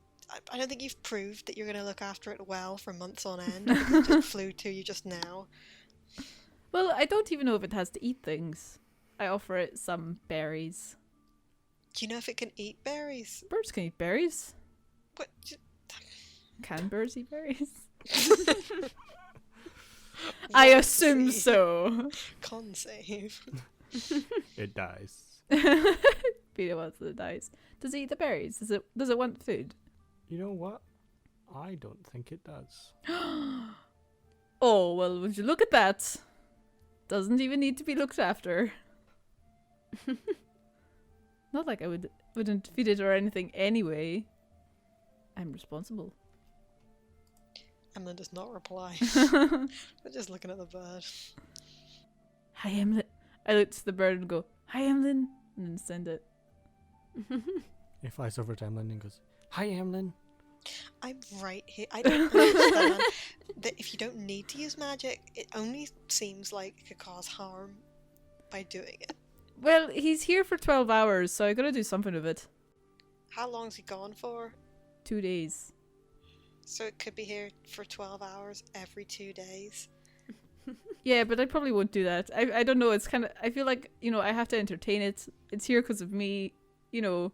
I don't think you've proved that you're going to look after it well for months on end. It just flew to you just now. Well, I don't even know if it has to eat things. I offer it some berries. Do you know if it can eat berries? Birds can eat berries. What? Can birds eat berries? I What? assume See? so. Con save. It dies. Peter wants the dice. Does it eat the berries? Does it want food? You know what? I don't think it does. Oh, well, would you look at that? Doesn't even need to be looked after. Not like I wouldn't feed it or anything anyway. I'm responsible. Emlyn does not reply. We're just looking at the bird. Hi, Emlet. I look to the bird and go, "Hi, Emlyn," and then send it. He flies over to Emlyn and goes, "Hi, Emlyn." I'm right here. I don't understand that if you don't need to use magic, it only seems like it could cause harm by doing it. Well, he's here for 12 hours, so I gotta do something with it. How long's he gone for? 2 days. So it could be here for 12 hours every 2 days. Yeah, but I probably won't do that. I don't know. It's kind of. I feel like, I have to entertain it. It's here because of me. You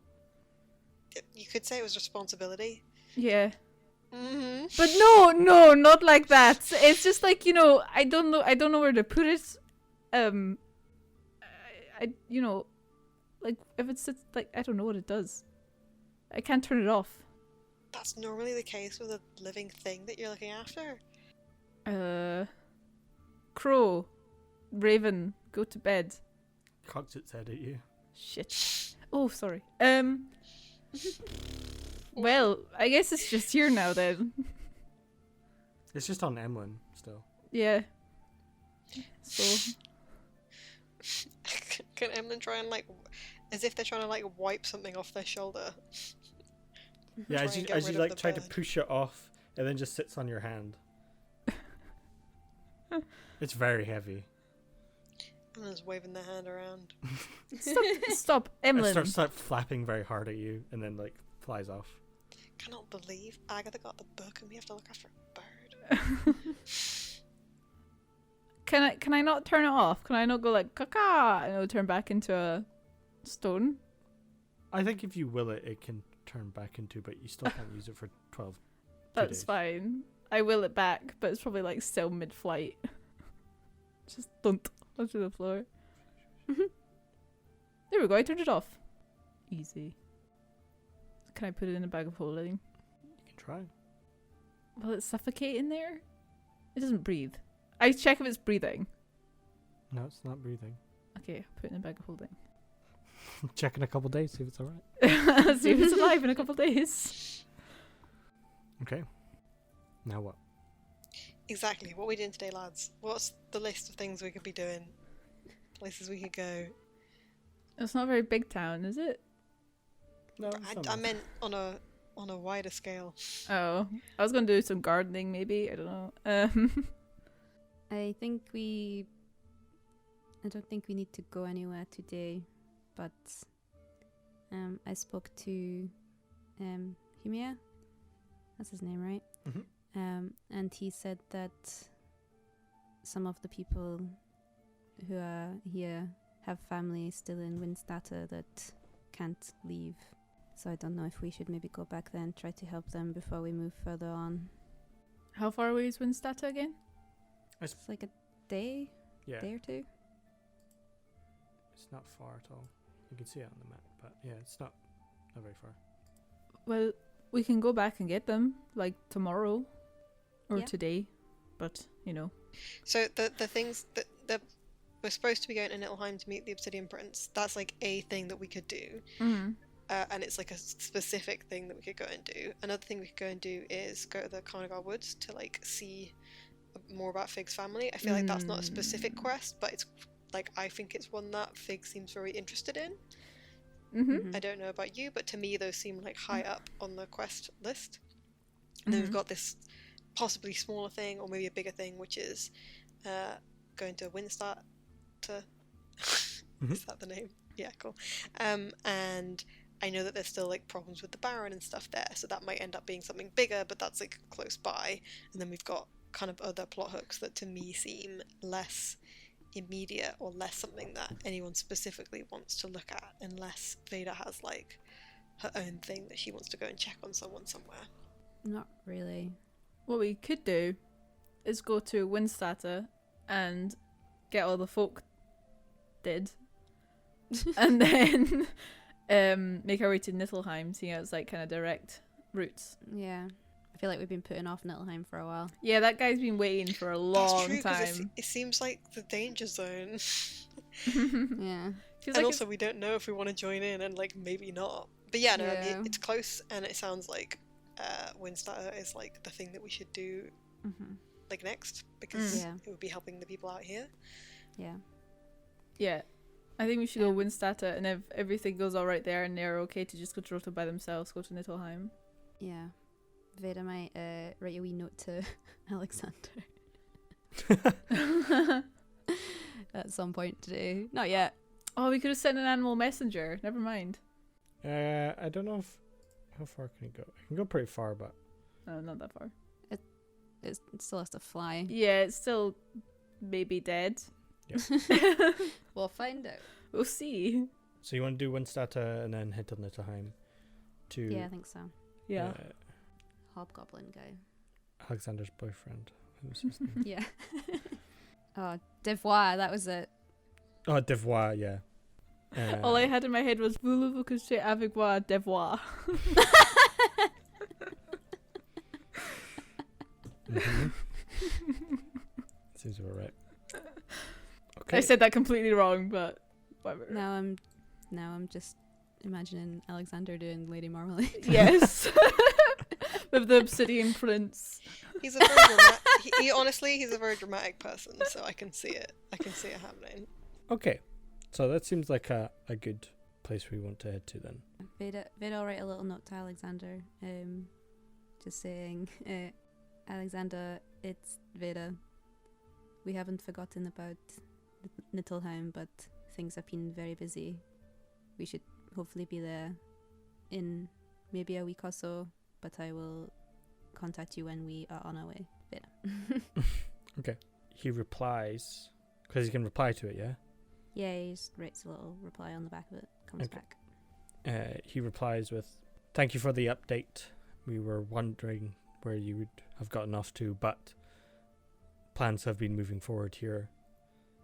could say it was responsibility. Yeah. Mm-hmm. But no, not like that. It's just like, I don't know where to put it. Like if it's like, I don't know what it does. I can't turn it off. That's normally the case with a living thing that you're looking after. Crow, Raven, go to bed. Cocks its head at you. Shit. Oh, sorry. Well, I guess it's just here now then. It's just on Emlyn still. Yeah. So. Can Emlyn try and as if they're trying to wipe something off their shoulder? Yeah, Try as and you, get as you rid of the try to bird. push it off, it then just sits on your hand. It's very heavy. Emlyn's waving their hand around. Stop, It Emlyn. starts flapping very hard at you, and then flies off. Cannot believe Agatha got the book and we have to look after a bird. Can I not turn it off? Can I not go like caca and it'll turn back into a stone? I think if you will it, it can turn back into, but you still can't use it for 2 That's days. fine. I will it back, but it's probably still mid-flight. Just dunt onto the floor. There we go. I turned it off. Easy. Can I put it in a bag of holding? You can try. Will it suffocate in there? It doesn't breathe. I check if it's breathing. No, it's not breathing. Okay, put it in a bag of holding. Check in a couple days, see if it's alright. See if it's alive in a couple days. Okay. Now what? Exactly. What are we doing today, lads? What's the list of things we could be doing? Places we could go? It's not a very big town, is it? No, it's not I bad. meant on a wider scale. Oh, I was gonna do some gardening, maybe. I don't know. I don't think we need to go anywhere today, but I spoke to Himia. That's his name, right? Mhm. And he said that some of the people who are here have family still in Winstata that can't leave. So I don't know if we should maybe go back there and try to help them before we move further on. How far away is Winstata again? It's like a day Yeah, or two. it's not far at all. You can see it on the map, but yeah, it's not very far. Well, we can go back and get them, tomorrow or Yeah. today, but So the things that we're supposed to be going to Niflheim to meet the Obsidian Prince. That's a thing that we could do. And it's a specific thing that we could go and do. Another thing we could go and do is go to the Carnagar Woods to see more about Fig's family. I feel like that's not a specific quest, but it's I think it's one that Fig seems very interested in. I don't know about you, but to me those seem high up on the quest list. And then we've got this possibly smaller thing, or maybe a bigger thing, which is going to Windstat to is that the name? Yeah, cool. And I know that there's still problems with the Baron and stuff there, so that might end up being something bigger, but that's close by. And then we've got kind of other plot hooks that to me seem less immediate, or less something that anyone specifically wants to look at, unless Veda has her own thing that she wants to go and check on someone somewhere. Not really. What we could do is go to Winstata and get all the folk dead, and then make our way to Niflheim, seeing as kind of direct routes. Yeah. I feel like we've been putting off Niflheim for a while. Yeah, that guy's been waiting for a long That's true, 'cause time. it seems like the danger zone. Yeah. Feels And like also we don't know if we want to join in, and maybe not. But yeah, no, I Yeah. mean, it's close, and it sounds like Windstar is the thing that we should do Mm-hmm. next, because Yeah. it would be helping the people out here. Yeah. Yeah. I think we should go Winstata, and if everything goes all right there and they're okay to just go to Rota by themselves, go to Nittelheim. Yeah. Veda might write a wee note to Alexander at some point today. Not yet. Oh, we could have sent an animal messenger. Never mind. I don't know how far can it go. It can go pretty far, but No, not that far. It still has to fly. Yeah, it's still maybe dead. We'll find out. We'll see. so you want to do Winstata and then head to Nittelheim to Yeah, I think so. Yeah. Hobgoblin guy. Alexander's boyfriend. What was his name? Yeah. Oh, Devoir, that was it. Oh, Devoir, yeah. All I had in my head was voulez-vous coucher avec moi, devoir. Mhm. Seems about right. Okay. I said that completely wrong, but whatever. Now I'm just imagining Alexander doing Lady Marmalade. Yes. With the Obsidian Prince. He's a very he honestly, he's a very dramatic person, so I can see it. I can see it happening. Okay. So that seems like a good place we want to head to then. Veda will write a little note to Alexander, just saying, Alexander, it's Veda. We haven't forgotten about Nittelheim, but things have been very busy. We should hopefully be there in maybe a week or so, but I will contact you when we are on our way. Veda. Okay. He replies, because he can reply to it, yeah? Yeah, he just writes a little reply on the back of it, comes Okay. back. He replies with, "Thank you for the update. We were wondering where you would have gotten off to, but plans have been moving forward here,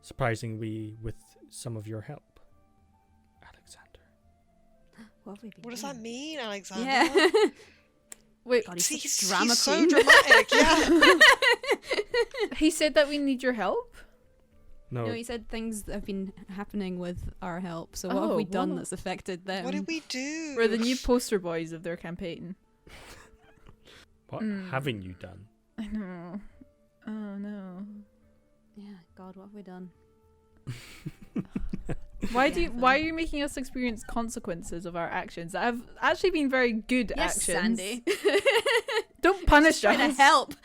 surprisingly with some of your help. Alexander." What have we been What does doing? that mean, Alexander? Yeah. Wait, God, he's He's, such a drama he's so queen. dramatic, yeah. he said that we need your help? No, No, he said things that have been happening with our help. So what have Oh, we done what? that's affected them? What did we do? We're the new poster boys of their campaign. what Mm. haven't you done? I know. Oh no. Yeah, God, what have we done? Why are you making us experience consequences of our actions that have actually been very good Yes, actions? Sandy. Don't punish Trying us. to help.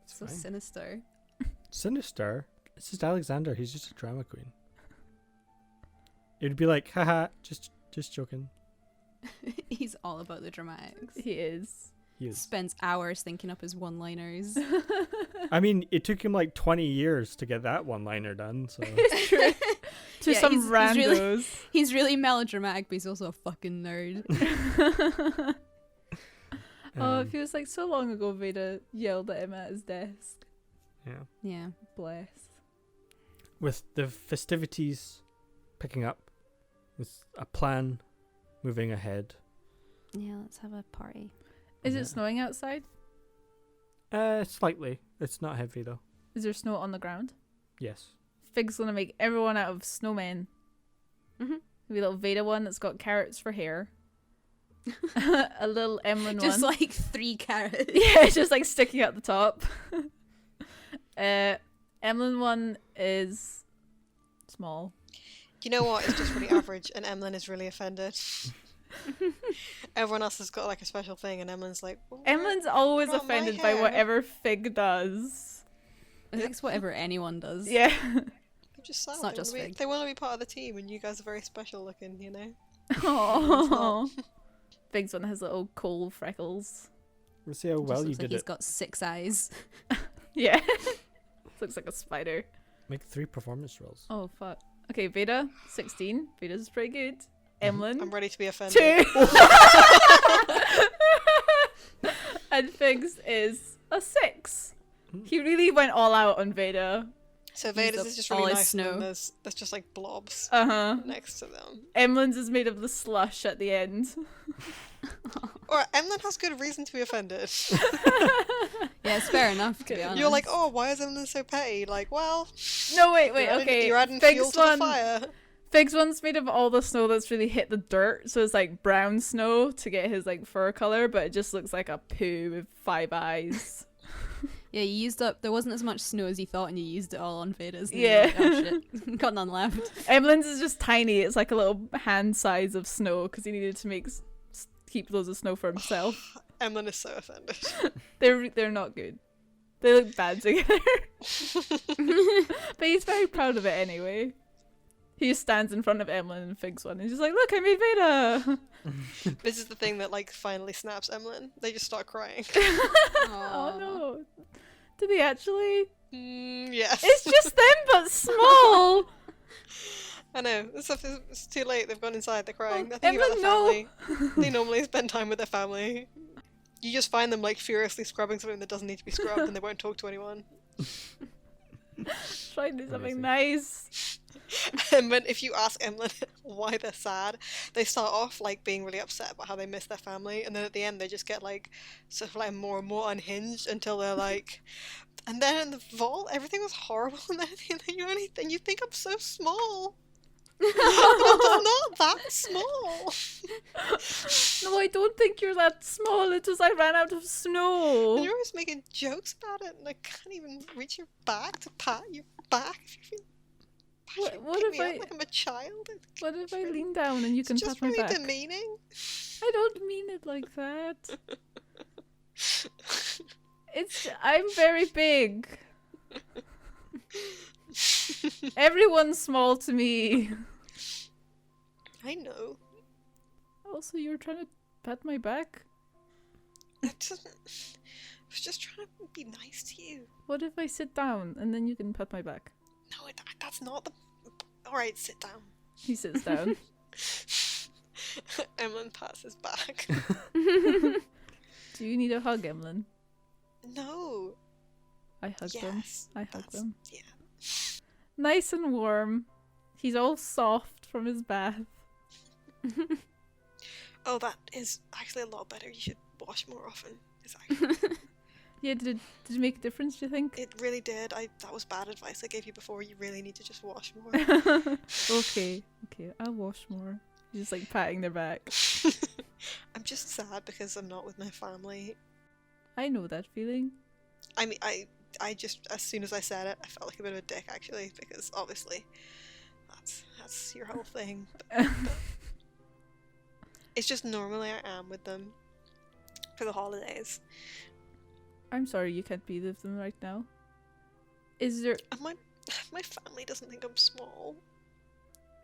It's So fine. sinister. Sinister? It's just Alexander. He's just a drama queen. It'd be like, haha, just joking. He's all about the dramatics. He is. He is. Spends hours thinking up his one-liners. I mean, it took him like 20 years to get that one-liner done, so... It's true. To Yeah, some he's really- randos. He's really melodramatic, but he's also a fucking nerd. Oh, it feels like so long ago Veda yelled at him at his desk. yeah. Yeah. Bless. With the festivities picking up, with a plan moving ahead. Yeah, let's have a party. Is Yeah. it snowing outside? Slightly. It's not heavy though. Is there snow on the ground? Yes. Fig's gonna make everyone out of snowmen. Mm-hmm. Maybe a little Veda one that's got carrots for hair. A little Emlyn Just one. like 3 carrots. Yeah, it's just like sticking at the top. Emlyn one is small. You know what? It's just really average, and Emlyn is really offended. Everyone else has got like a special thing, and Emlyn's like, "Well, Emlyn's always Not my offended by hair." whatever Fig does. I think it's whatever anyone does. Yeah. I'm just sad. It's not just Fig. They want to be part of the team, and you guys are very special looking, you know? Aww. Fig's one has little coal freckles. Let's see how Just well you looks like did he's it. got 6 eyes. Yeah. Looks like a spider. Make 3 performance rolls. Oh, fuck. Okay, Veda, 16. Veda's pretty good. I'm Emlyn, ready to be offended. 2. And Figs is a 6. He really went all out on Veda. So Used Veda's up is just all really his nice, and snow. then there's just like blobs Uh-huh. next to them. Emlyn's is made of the slush at the end. Or Emlyn has good reason to be offended. Yeah, it's fair enough, to be honest. You're like, oh, why is Emlyn so petty? Like, well, No, wait, you're adding fuel Figs to the fire. Fig's one's made of all the snow that's really hit the dirt, so it's like brown snow to get his like fur color, but it just looks like a poo with 5 eyes. Yeah, you used up. There wasn't as much snow as you thought, and you used it all on Veda's. and Yeah. you're like, oh shit, got none left. Emlyn's is just tiny. It's like a little hand size of snow because he needed to keep loads of snow for himself. Emlyn is so offended. They're not good. They look bad together. But he's very proud of it anyway. He just stands in front of Emlyn and figs one, and he's just like, "Look, I made Veda." This is the thing that like finally snaps Emlyn. They just start crying. Oh no! Did they actually? Yes. It's just them, but small. I know. It's too late. They've gone inside. They're crying. Oh, They're thinking about Emlyn, their family. They normally spend time with their family. You just find them like furiously scrubbing something that doesn't need to be scrubbed, and they won't talk to anyone. Try to do something nice. And when if you ask Emlyn why they're sad, they start off like being really upset about how they miss their family, and then at the end they just get like sort of like more and more unhinged until they're like, and then in the vault everything was horrible, and then you think I'm so small. I'm not that small. No, I don't think you're that small. It's just I ran out of And snow. you're always making jokes about it, and I can't even reach your back to pat your back if you What pick if me up I? like I'm a child. What if I lean down and you It's can just pat my really back? demeaning. I don't mean it like that. I'm very big. Everyone's small to me. I know. Also, you're trying to pat my back? I was just trying to be nice to you. What if I sit down and then you can pat my back? No, that's not the. Alright, sit down. He sits down. Emlyn pats his back. Do you need a hug, Emlyn? No. I hug them. Yes. I hug that's- them. Yeah. Nice and warm. He's all soft from his bath. Oh, that is actually a lot better. You should wash more often. It's actually, Yeah, did it make a difference, do you think? it really did. That was bad advice I gave you before. You really need to just wash more. Okay, I'll wash more. He's just like patting their back. I'm just sad because I'm not with my family. I know that feeling. I mean, I just, as soon as I said it, I felt like a bit of a dick actually, because obviously that's your whole thing. But it's just normally I am with them for the holidays. I'm sorry you can't be with them right now. Is there... And my family doesn't think I'm small.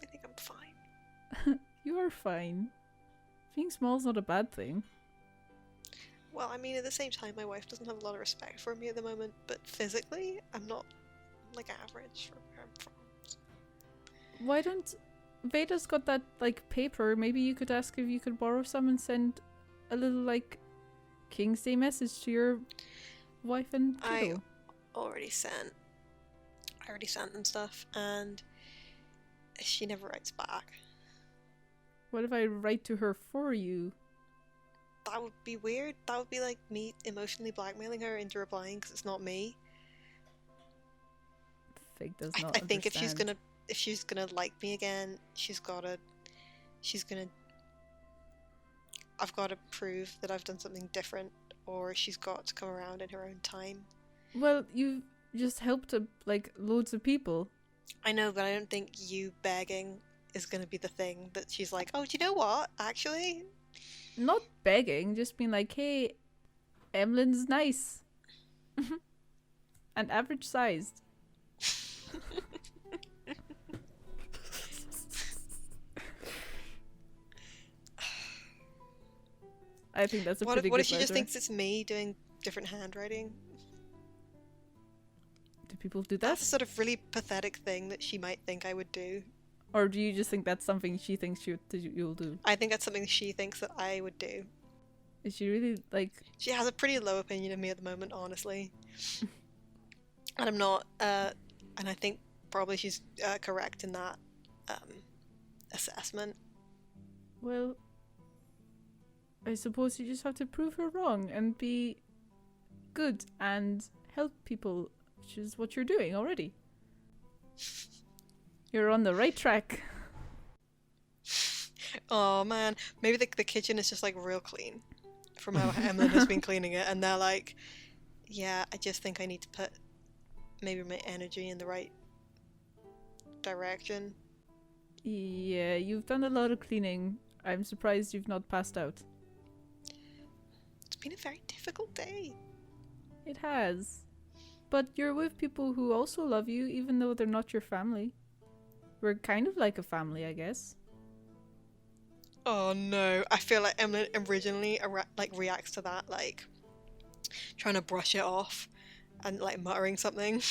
They think I'm fine. You are fine. Being small is not a bad thing. Well, I mean, at the same time, my wife doesn't have a lot of respect for me at the moment, but physically, I'm not, like, average for where I'm from. Why don't... Veda's got that, like, paper. Maybe you could ask if you could borrow some and send a little, like, King's Day message to your wife and kiddo. I already sent them stuff, and she never writes back. What if I write to her for you? That would be weird. That would be like me emotionally blackmailing her into replying because it's not me. Fig does I not think if understand. she's gonna like me again, I've got to prove that I've done something different, or she's got to come around in her own time. Well, you just helped like loads of people. I know, but I don't think you begging is gonna be the thing that she's like, oh, do you know what? Actually, Not begging, just being like, hey, Emlyn's nice. And average sized. I think that's a what pretty if good she just letter. thinks it's me doing different handwriting? Do people do That's a that? sort of really pathetic thing that she might think I would do. Or do you just think that's something she thinks you'll do? I think that's something she thinks that I would do. Is she really, like... She has a pretty low opinion of me at the moment, honestly. And I'm not, and I think probably she's correct in that assessment. Well, I suppose you just have to prove her wrong and be good and help people, which is what you're doing already. You're on the right track. Oh man, maybe the kitchen is just like real clean from how Emlyn has been cleaning it, and they're like, Yeah, I just think I need to put maybe my energy in the right direction. Yeah, you've done a lot of cleaning. I'm surprised you've not passed out. It's been a very difficult day. It has. But you're with people who also love you, even though they're not your family. We're kind of like a family, I guess. Oh no, I feel like Emily originally reacts to that like trying to brush it off and like muttering something.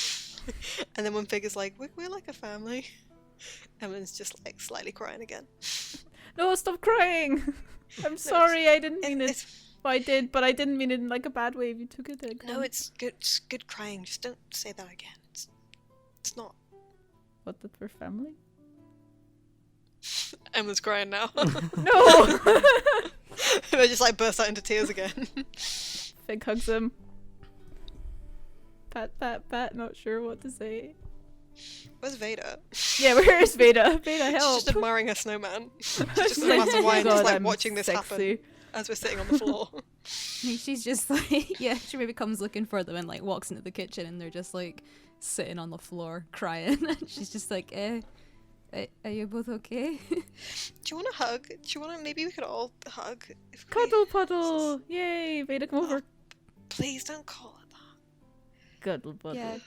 And then when Fig is like, we're like a family, Emily's just like slightly crying again. No, stop crying! I'm sorry, I didn't mean it. Well, I did, but I didn't mean it in like a bad way if you took it. No, it's good crying. Just don't say that again. It's not. What, that we're family? Emma's crying now. No! And I just like burst out into tears again. Fig hugs him. Pat, pat, pat, not sure what to say. Where's Veda? Yeah, where is Veda? Veda, help! She's just admiring her snowman. She's just in a Like, glass of wine, God, just like I'm watching this happen sexy. as we're sitting on the floor. I think she's just like, yeah, she maybe comes looking for them and like walks into the kitchen and they're just like sitting on the floor crying. She's just like, are you both okay? Do you want a hug? Do you want to? Maybe we could all hug. If we... Cuddle puddle! Yay! Veda, come over. Please don't call it that. Cuddle puddle.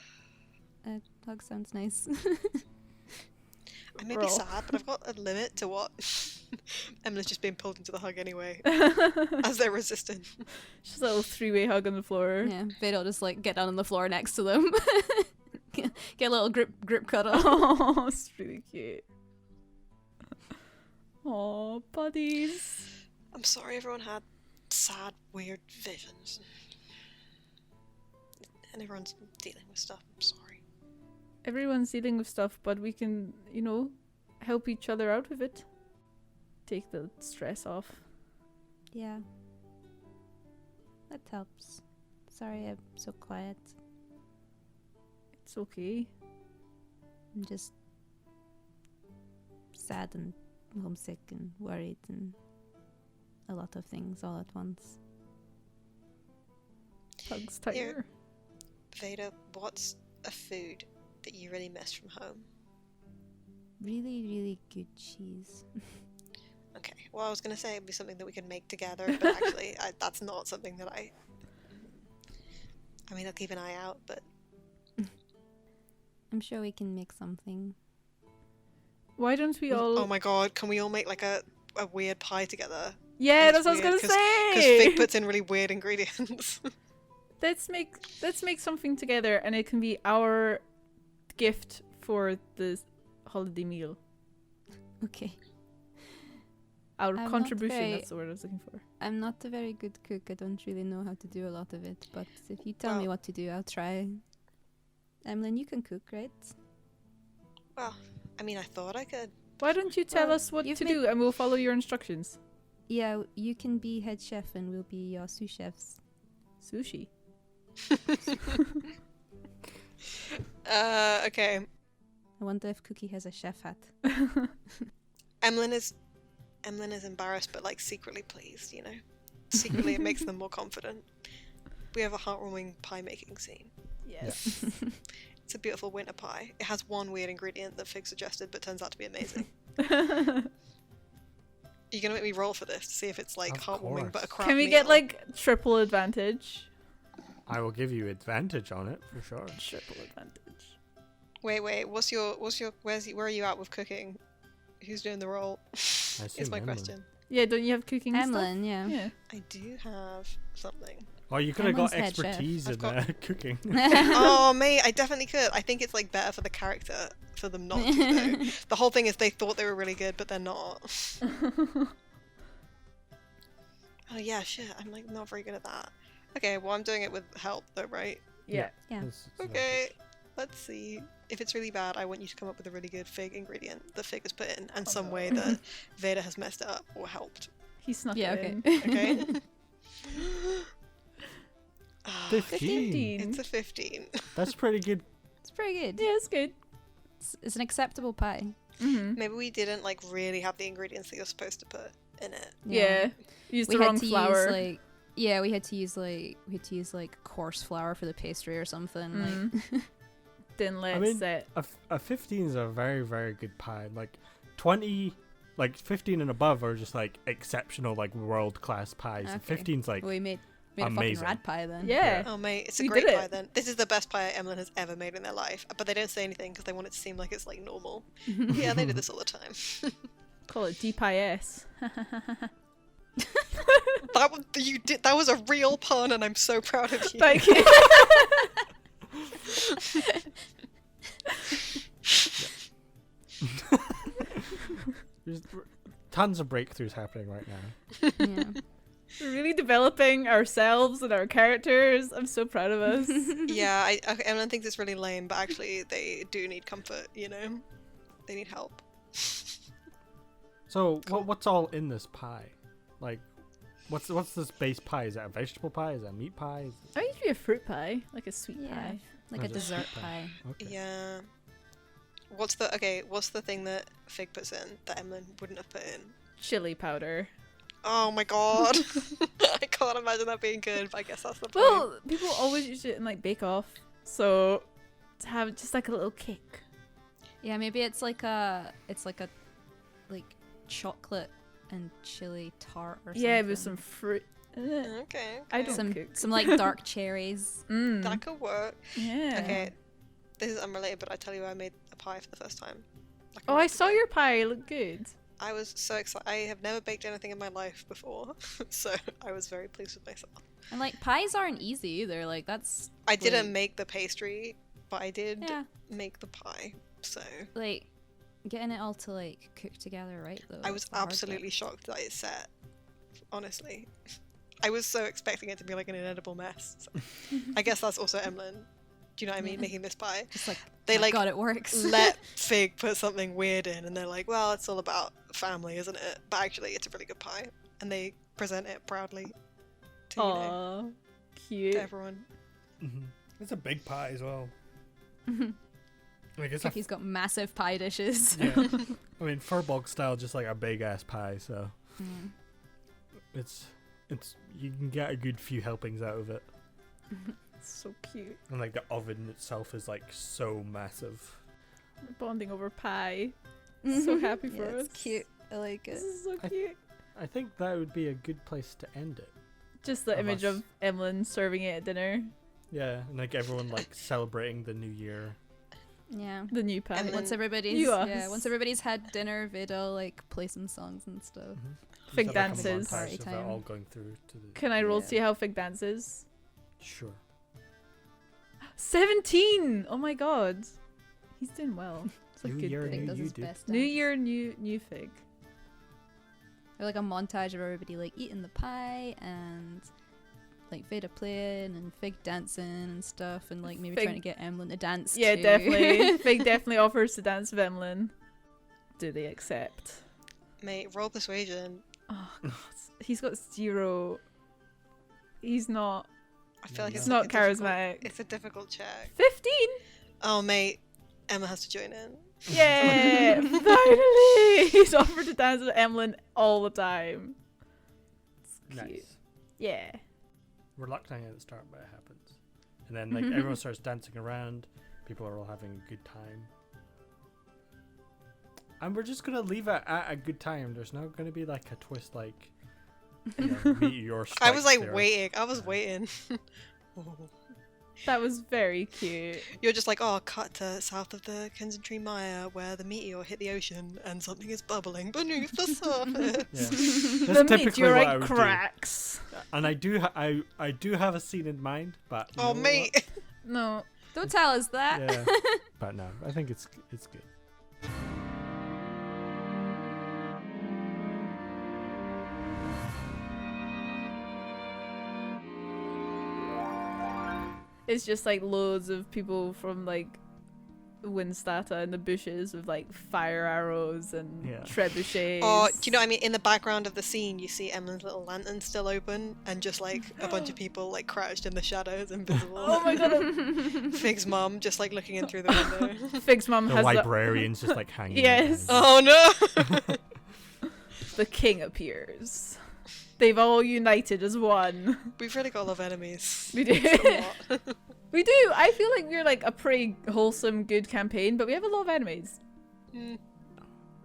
Yeah, hug sounds nice. I may be Roll. sad, but I've got a limit to what. Emily's just being pulled into the hug anyway, as they're resisting. Just a little three-way hug on the floor. Yeah, Veda will just like get down on the floor next to them. Get a little grip cuddle. Oh, it's really cute. Oh, buddies. I'm sorry everyone had sad, weird visions. And everyone's dealing with stuff. I'm sorry. Everyone's dealing with stuff, but we can, help each other out with it. Take the stress off. Yeah, that helps. Sorry, I'm so quiet. It's okay. I'm just sad and homesick and worried and a lot of things all at once. Hugs tighter. Veda, what's a food that you really miss from home? Really, really good cheese. Okay, well I was going to say it'd be something that we could make together, but actually that's not something that I mean, I'll keep an eye out, but... I'm sure we can make something. Why don't we all... Oh my god, can we all make like a weird pie together? Yeah, It's that's what I was gonna weird, say! Because Fig puts in really weird ingredients. Let's make something together, and it can be our gift for the holiday meal. Okay. Our I'm not contribution, very- that's the word I was looking for. I'm not a very good cook. I don't really know how to do a lot of it, but if you tell me Well- what to do, I'll try. Emlyn, you can cook, right? Well, I mean, I thought I could. Why don't you tell Well, us what you've to made- do, and we'll follow your instructions? Yeah, you can be head chef and we'll be your sous chefs. Sushi. Okay. I wonder if Cookie has a chef hat. Emlyn is embarrassed, but like secretly pleased. Secretly, it makes them more confident. We have a heartwarming pie making scene. Yes. It's a beautiful winter pie. It has one weird ingredient that Fig suggested, but turns out to be amazing. You're gonna make me roll for this to see if it's like Of heartwarming, but a course. crap Can we meal. get like triple advantage? I will give you advantage on it for sure. Triple advantage. Wait. Where are you at with cooking? Who's doing the roll? I Is assume my Emlyn. question. Yeah, don't you have cooking stuff? Emlyn, yeah. Yeah. I do have something. Oh, you could have got Emlyn's head chef. expertise I've in got- cooking. Oh, mate, I definitely could. I think it's like better for the character for them not to. Though. The whole thing is they thought they were really good, but they're not. Oh yeah, shit. I'm like not very good at that. Okay, well I'm doing it with help though, right? Yeah. Yeah. That's- Okay. Let's see. If it's really bad, I want you to come up with a really good Fig ingredient the Fig has put in, and some way that Veda has messed it up or helped. He snuck Yeah, it okay. in. Okay. Ah, 15. it's a 15. That's pretty good. It's pretty good. Yeah, it's good. It's an acceptable pie. Mm-hmm. Maybe we didn't like really have the ingredients that you're supposed to put in it. Yeah. Used We the had wrong to flour. use like Yeah, we had to use like coarse flour for the pastry or something. Like Didn't let I it mean, sit. a 15 is a very, very good pie. Like 20, like 15 and above are just like exceptional, like world class pies. And Okay. 15's like we made a fucking amazing. rad pie then. Yeah. Oh mate, it's a We great did it. pie then. This is the best pie Emlyn has ever made in their life. But they don't say anything because they want it to seem like it's like normal. Yeah, they do this all the time. Call it DYS. That was a real pun, and I'm so proud of you. Thank you. There's tons of breakthroughs happening right now. Yeah. We're really developing ourselves and our characters. I'm so proud of us. Yeah, Emlyn thinks it's really lame, but actually they do need comfort. You know, they need help. So what's all in this pie? Like, what's this base pie? Is that a vegetable pie? Is that a meat pie? I used to be a fruit pie, like a sweet Yeah. pie. Like Oh, a just dessert sweet pie. Okay. Yeah. What's the thing that Fig puts in that Emlyn wouldn't have put in? Chili powder. Oh my god. I can't imagine that being good, but I guess that's the point. Well, people always use it in like Bake Off, so to have just like a little kick. Yeah, maybe it's like a like chocolate and chili tart or something. Yeah, with some fruit. Okay. I don't some cook. some like dark cherries. That could work. Yeah. Okay. This is unrelated, but I tell you, I made a pie for the first time. Like a Oh, I month saw ago. your pie. It looked good. I was so excited. I have never baked anything in my life before, so I was very pleased with myself. And like pies aren't easy either. Like that's I didn't like- make the pastry, but I did yeah, make the pie. So like getting it all to like cook together, right? Though. I is was the hard bit. absolutely shocked that it's set. Honestly, I was so expecting it to be like an inedible mess. So. I guess that's also Emlyn. Do you know what I mean? Yeah. Making this pie. Just like They oh like God, it works. let Fig put something weird in, and they're like, "Well, it's all about family, isn't it?" But actually, it's a really good pie, and they present it proudly to Aw, to cute. everyone. It's a big pie as well. Like it's Cookie's got massive pie dishes. yeah. I mean, Furbog style, just like a big ass pie. So Mm. it's you can get a good few helpings out of it, So cute. and like the oven itself is like so massive. We're bonding over pie. So happy for Yeah, us. It's cute. I like This it. is so I- cute. I think that would be a good place to end it. Just the of image us. of Emlyn serving it at dinner. Yeah, and like everyone like celebrating the new year. Yeah. The new pie. And Once then everybody's us. once everybody's had dinner, Vidal like play some songs and stuff. Fig Just have, like, a dances. montage Party of it time. all going through to the Can I roll Yeah. see how Fig dances? sure. 17! Oh my god. He's doing well. It's a New good year, Fig thing. new does you, his dude. best. New dance. year, new Fig. Or like a montage of everybody like eating the pie and like Veda playing and Fig dancing and stuff, and like maybe Fig- trying to get Emlyn to dance. Yeah, too. definitely. Fig definitely offers to dance with Emlyn. Do they accept? Mate, roll persuasion. Oh god. He's got 0. He's not. I feel like He's it's not a difficult- charismatic. It's a difficult check. 15! Oh mate, Emma has to join in. Yeah! Finally! He's offered to dance with Emlyn all the time. It's cute. Nice. Yeah. Reluctant at the start, but it happens. And then like everyone starts dancing around. People are all having a good time. And we're just gonna leave it at a good time. There's not gonna be like a twist, like you know, meteor I was strikes like there. waiting. I was Yeah. waiting. That was very cute. You're just like, oh, cut to south of the Kensington Mire where the meteor hit the ocean and something is bubbling beneath the surface. Yeah. The That's typically what I meteorite would cracks. do. And I do, I do have a scene in mind, but you Oh, know what? mate. No. Don't tell us that. Yeah, but no, I think it's good. It's just like loads of people from like Winstata in the bushes with like fire arrows and Yeah. trebuchets. Oh, do you know what I mean? In the background of the scene, you see Emma's little lantern still open and just like a bunch of people like crouched in the shadows, invisible. Oh my god! Fig's mum just like looking in through the window. Fig's mum The has librarian's just like hanging. Yes. behind. Oh no! the king appears. They've all united as one. We've really got a lot of enemies. We do. A lot. We do. I feel like we're like a pretty wholesome, good campaign, but we have a lot of enemies. Mm.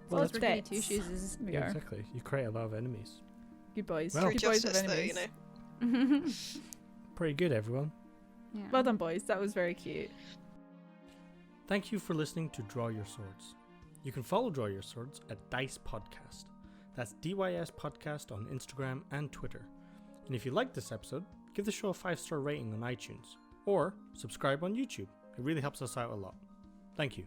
Well, Lots that's of Pretty debts. two shoes. We Yeah, are. exactly. You create a lot of enemies. Good boys. Well- For Good boys with justice, though, enemies. you know. Pretty good, everyone. Yeah. Well done, boys. That was very cute. Thank you for listening to Draw Your Swords. You can follow Draw Your Swords at DYS Podcast. That's DYS Podcast on Instagram and Twitter. And if you liked this episode, give the show a 5-star rating on iTunes or subscribe on YouTube. It really helps us out a lot. Thank you.